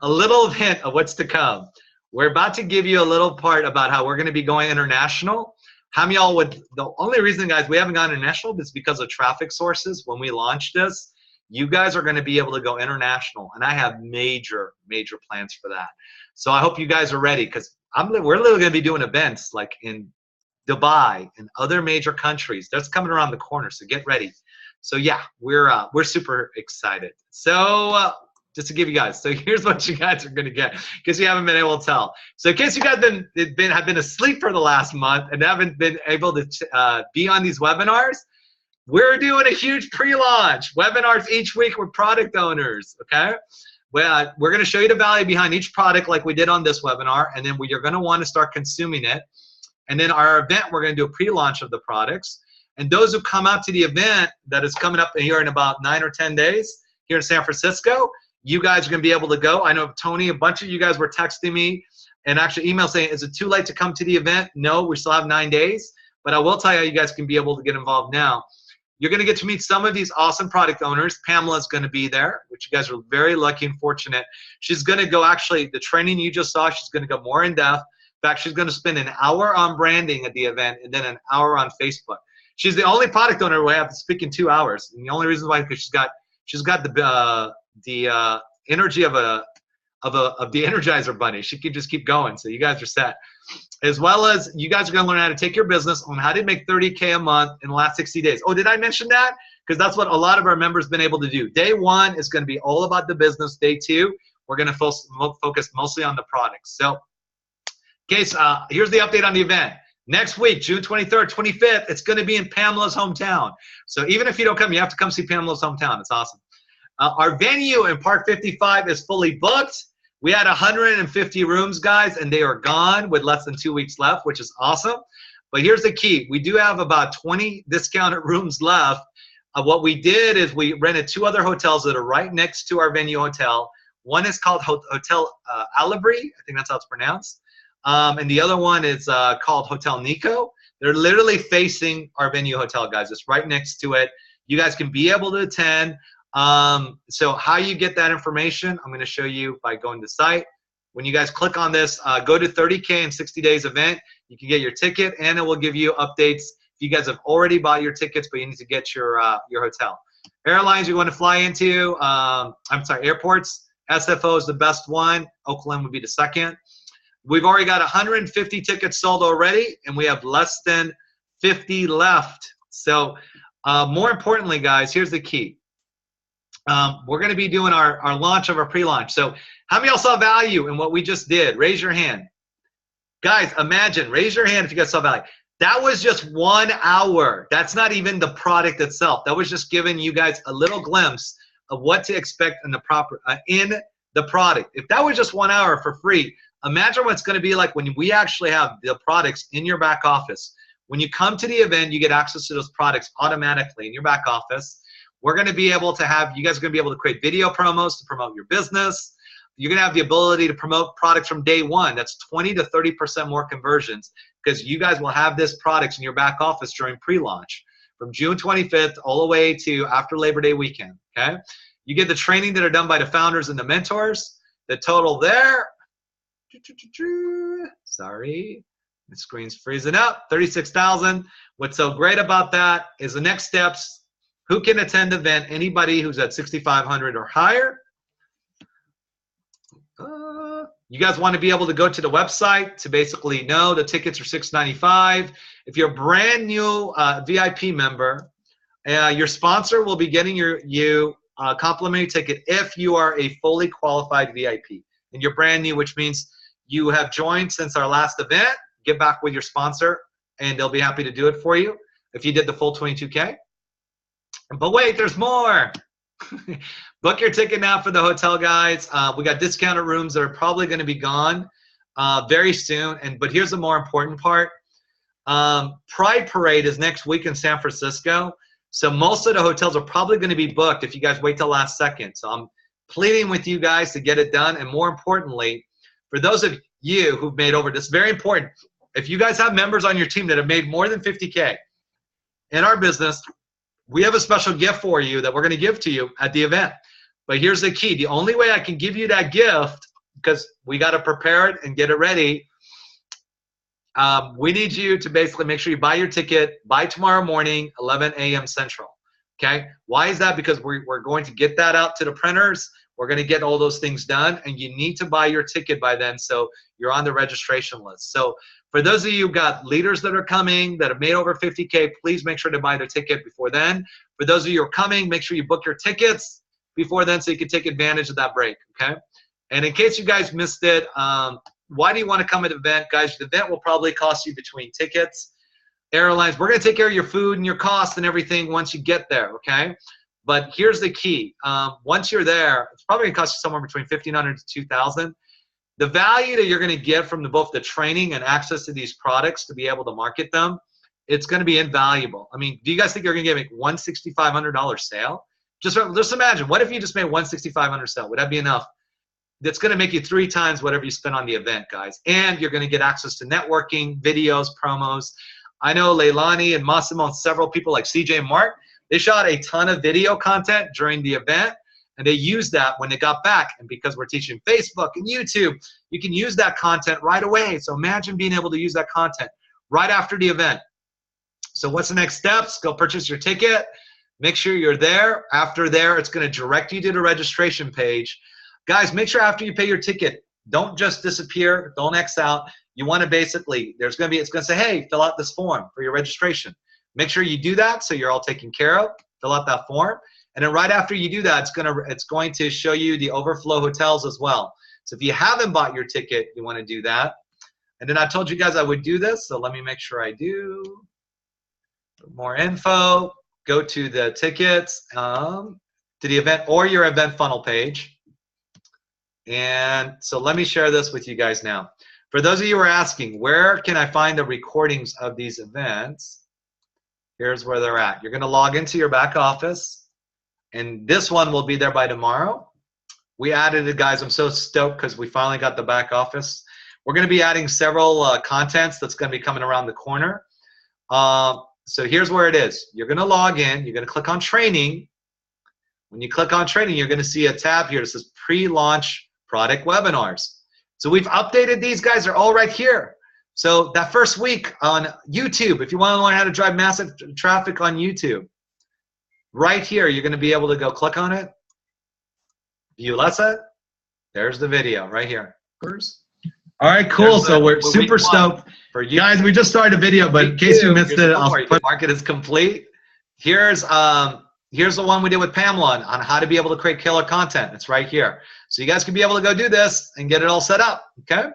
a little hint of what's to come. We're about to give you a little part about how we're going to be going international. How many of y'all would, the only reason, guys, we haven't gone international is because of traffic sources. When we launched this, you guys are going to be able to go international, and I have major plans for that. So I hope you guys are ready, because we're literally going to be doing events like in Dubai and other major countries. That's coming around the corner, so get ready. So yeah, we're super excited. So just to give you guys, so here's what you guys are going to get, because you haven't been able to tell. So in case you guys have been asleep for the last month and haven't been able to be on these webinars, we're doing a huge pre-launch webinars each week with product owners, okay? We're going to show you the value behind each product like we did on this webinar, and then you're going to want to start consuming it. And then our event, we're going to do a pre-launch of the products. And those who come out to the event that is coming up here in about 9 or 10 days here in San Francisco, you guys are going to be able to go. I know, Tony, a bunch of you guys were texting me and actually email saying, is it too late to come to the event? No, we still have 9 days. But I will tell you how you guys can be able to get involved now. You're going to get to meet some of these awesome product owners. Pamela's going to be there, which you guys are very lucky and fortunate. She's going to go, actually, the training you just saw, she's going to go more in depth. In fact, she's going to spend an hour on branding at the event and then an hour on Facebook. She's the only product owner who I have to speak in 2 hours. And the only reason why is because she's got the energy of the Energizer Bunny. She can just keep going. So you guys are set. As well as you guys are going to learn how to take your business on how to make $30K a month in the last 60 days. Oh, did I mention that? Because that's what a lot of our members have been able to do. Day 1 is going to be all about the business. Day 2, we're going to focus mostly on the products. So, here's the update on the event. Next week, June 23rd, 25th, it's going to be in Pamela's hometown. So even if you don't come, you have to come see Pamela's hometown. It's awesome. Our venue in Park 55 is fully booked. We had 150 rooms, guys, and they are gone with less than 2 weeks left, which is awesome. But here's the key. We do have about 20 discounted rooms left. What we did is we rented 2 other hotels that are right next to our venue hotel. One is called Hotel Alibri. I think that's how it's pronounced. And the other one is called Hotel Nico. They're literally facing our venue hotel, guys. It's right next to it. You guys can be able to attend. So how you get that information, I'm going to show you by going to the site. When you guys click on this, go to 30K in 60 days event. You can get your ticket, and it will give you updates. If you guys have already bought your tickets, but you need to get your hotel. Airlines you want to fly into, airports. SFO is the best one. Oakland would be the second. We've already got 150 tickets sold already, and we have less than 50 left. So more importantly, guys, here's the key. We're going to be doing our launch of our pre-launch. So how many of y'all saw value in what we just did? Raise your hand. Guys, imagine, raise your hand if you guys saw value. That was just 1 hour. That's not even the product itself. That was just giving you guys a little glimpse of what to expect in the product. If that was just 1 hour for free, imagine what it's going to be like when we actually have the products in your back office. When you come to the event, you get access to those products automatically in your back office. We're going to be able to have, you guys are going to be able to create video promos to promote your business. You're going to have the ability to promote products from day one. That's 20 to 30% more conversions because you guys will have this products in your back office during pre-launch from June 25th all the way to after Labor Day weekend, okay? You get the training that are done by the founders and the mentors. The total there, sorry, the screen's freezing up, 36,000. What's so great about that is the next steps. Who can attend the event? Anybody who's at 6,500 or higher. You guys want to be able to go to the website to basically know the tickets are $695. If you're a brand new VIP member, your sponsor will be getting you a complimentary ticket if you are a fully qualified VIP. And you're brand new, which means you have joined since our last event. Get back with your sponsor, and they'll be happy to do it for you if you did the full 22K. But wait, there's more. Book your ticket now for the hotel, guys. We got discounted rooms that are probably going to be gone very soon. But here's the more important part. Pride Parade is next week in San Francisco. So most of the hotels are probably going to be booked if you guys wait till last second. So I'm pleading with you guys to get it done. And more importantly, for those of you who've made over this, very important. If you guys have members on your team that have made more than 50K in our business, we have a special gift for you that we're going to give to you at the event. But here's the key. The only way I can give you that gift, because we got to prepare it and get it ready, we need you to basically make sure you buy your ticket by tomorrow morning, 11 a.m. Central. Okay? Why is that? Because we're going to get that out to the printers. We're going to get all those things done, and you need to buy your ticket by then so you're on the registration list. So for those of you who've got leaders that are coming that have made over 50K, please make sure to buy their ticket before then. For those of you who are coming, make sure you book your tickets before then so you can take advantage of that break, okay? And in case you guys missed it, why do you want to come to the event? Guys, the event will probably cost you between tickets, airlines. We're going to take care of your food and your costs and everything once you get there, okay? But here's the key. Once you're there, it's probably going to cost you somewhere between $1,500 to $2,000. The value that you're going to get from both the training and access to these products to be able to market them, it's going to be invaluable. I mean, do you guys think you're going to get one $6,500 sale? Just imagine, what if you just made one $6,500 sale? Would that be enough? That's going to make you 3 times whatever you spend on the event, guys. And you're going to get access to networking, videos, promos. I know Leilani and Massimo and several people like CJ and Mark, they shot a ton of video content during the event, and they used that when they got back. And because we're teaching Facebook and YouTube, you can use that content right away. So imagine being able to use that content right after the event. So what's the next steps? Go purchase your ticket. Make sure you're there. After there, it's going to direct you to the registration page. Guys, make sure after you pay your ticket, don't just disappear. Don't X out. You want to basically, it's going to say, hey, fill out this form for your registration. Make sure you do that so you're all taken care of. Fill out that form. And then right after you do that, it's going to show you the overflow hotels as well. So if you haven't bought your ticket, you want to do that. And then I told you guys I would do this, so let me make sure I do. More info. Go to the tickets, to the event or your event funnel page. And so let me share this with you guys now. For those of you who are asking, where can I find the recordings of these events? Here's where they're at. You're going to log into your back office, and this one will be there by tomorrow. We added it, guys. I'm so stoked because we finally got the back office. We're going to be adding several contents that's going to be coming around the corner. So here's where it is. You're going to log in. You're going to click on training. When you click on training, you're going to see a tab here that says pre-launch product webinars. So we've updated these, guys. They're all right here. So that first week on YouTube, if you want to learn how to drive massive traffic on YouTube, right here, you're going to be able to go click on it. View lesson. There's the video right here. All right, cool. So we're super stoked. For you guys, we just started a video, but in case you missed it, I'll put market is complete. Here's the one we did with Pamela on how to be able to create killer content. It's right here. So you guys can be able to go do this and get it all set up, okay?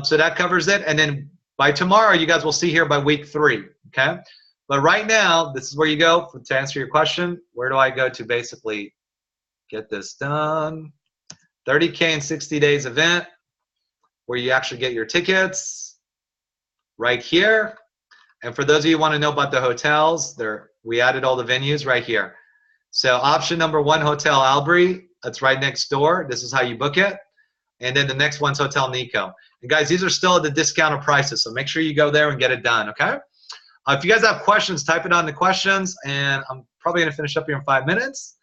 So that covers it. And then by tomorrow, you guys will see here by week 3, okay? But right now, this is where you go to answer your question. Where do I go to basically get this done? 30K in 60 days event, where you actually get your tickets right here. And for those of you who want to know about the hotels, we added all the venues right here. So option number 1, Hotel Albury. That's right next door. This is how you book it. And then the next one's Hotel Nico. And guys, these are still at the discounted prices, so make sure you go there and get it done, okay? If you guys have questions, type it on the questions, and I'm probably going to finish up here in 5 minutes.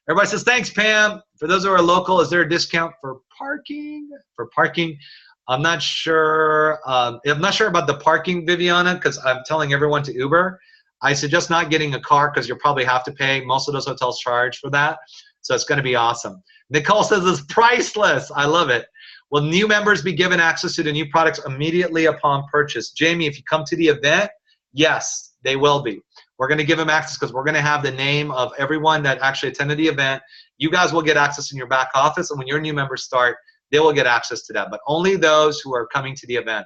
Everybody says, thanks, Pam. For those who are local, is there a discount for parking? For parking, I'm not sure. I'm not sure about the parking, Viviana, because I'm telling everyone to Uber. I suggest not getting a car because you'll probably have to pay. Most of those hotels charge for that, so it's going to be awesome. Nicole says it's priceless. I love it. Will new members be given access to the new products immediately upon purchase? Jamie, if you come to the event, yes, they will be. We're going to give them access because we're going to have the name of everyone that actually attended the event. You guys will get access in your back office, and when your new members start, they will get access to that, but only those who are coming to the event.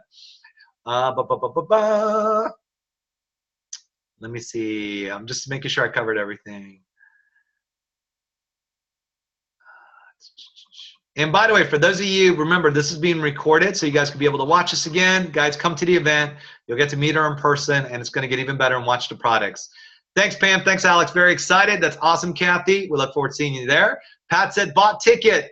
Let me see. I'm just making sure I covered everything. And by the way, for those of you, remember, this is being recorded, so you guys can be able to watch this again. Guys, come to the event. You'll get to meet her in person, and it's going to get even better and watch the products. Thanks, Pam. Thanks, Alex. Very excited. That's awesome, Kathy. We look forward to seeing you there. Pat said, bought ticket.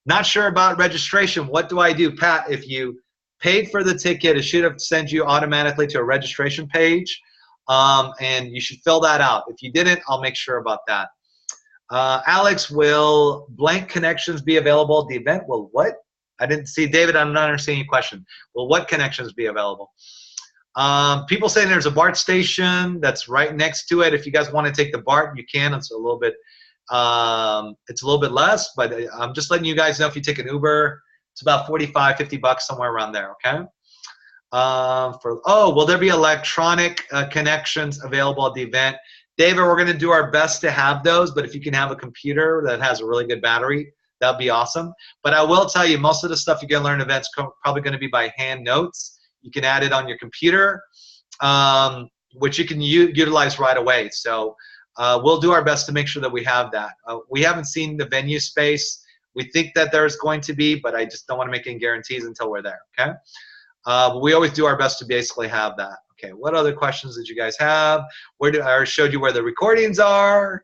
Not sure about registration. What do I do? Pat, if you paid for the ticket, it should have sent you automatically to a registration page, and you should fill that out. If you didn't, I'll make sure about that. Alex, will blank connections be available at the event? Will what? I didn't see, David, I'm not understanding your question. Will what connections be available? People saying there's a BART station that's right next to it. If you guys want to take the BART, you can. It's a little bit less, but I'm just letting you guys know if you take an Uber, it's about 45, 50 bucks, somewhere around there, okay? Will there be electronic connections available at the event? David, we're going to do our best to have those, but if you can have a computer that has a really good battery, that would be awesome. But I will tell you, most of the stuff you're going to learn at events is probably going to be by hand notes. You can add it on your computer, which you can utilize right away. So we'll do our best to make sure that we have that. We haven't seen the venue space. We think that there's going to be, but I just don't want to make any guarantees until we're there, okay? But we always do our best to basically have that. Okay, what other questions did you guys have? I already showed you where the recordings are.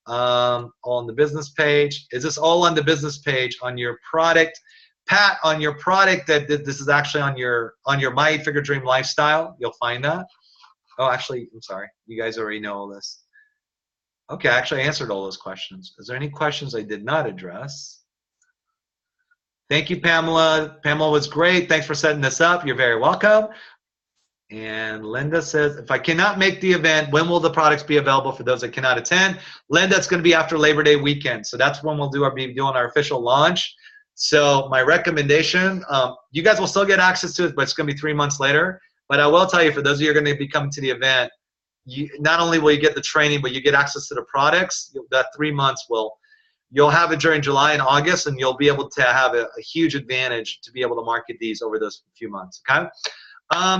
All on the business page. Is this all on the business page on your product? Pat, on your product, this is actually on your My 8 Figure Dream Lifestyle. You'll find that. Oh, actually, I'm sorry. You guys already know all this. Okay, I actually answered all those questions. Is there any questions I did not address? Thank you, Pamela. Pamela was great. Thanks for setting this up. You're very welcome. And Linda says, if I cannot make the event, when will the products be available for those that cannot attend? Linda, it's going to be after Labor Day weekend. So that's when we'll be doing our official launch. So my recommendation, you guys will still get access to it, but it's going to be 3 months later. But I will tell you, for those of you who are going to be coming to the event, not only will you get the training, but you get access to the products. That 3 months you'll have it during July and August, and you'll be able to have a huge advantage to be able to market these over those few months, okay?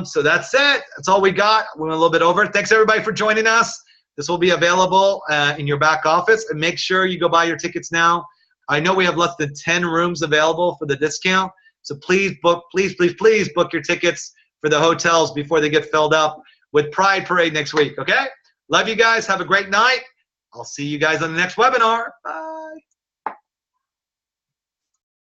So that's it. That's all we got. We went a little bit over. Thanks, everybody, for joining us. This will be available in your back office, and make sure you go buy your tickets now. I know we have less than 10 rooms available for the discount, so please book your tickets for the hotels before they get filled up with Pride Parade next week, okay? Love you guys. Have a great night. I'll see you guys on the next webinar. Bye.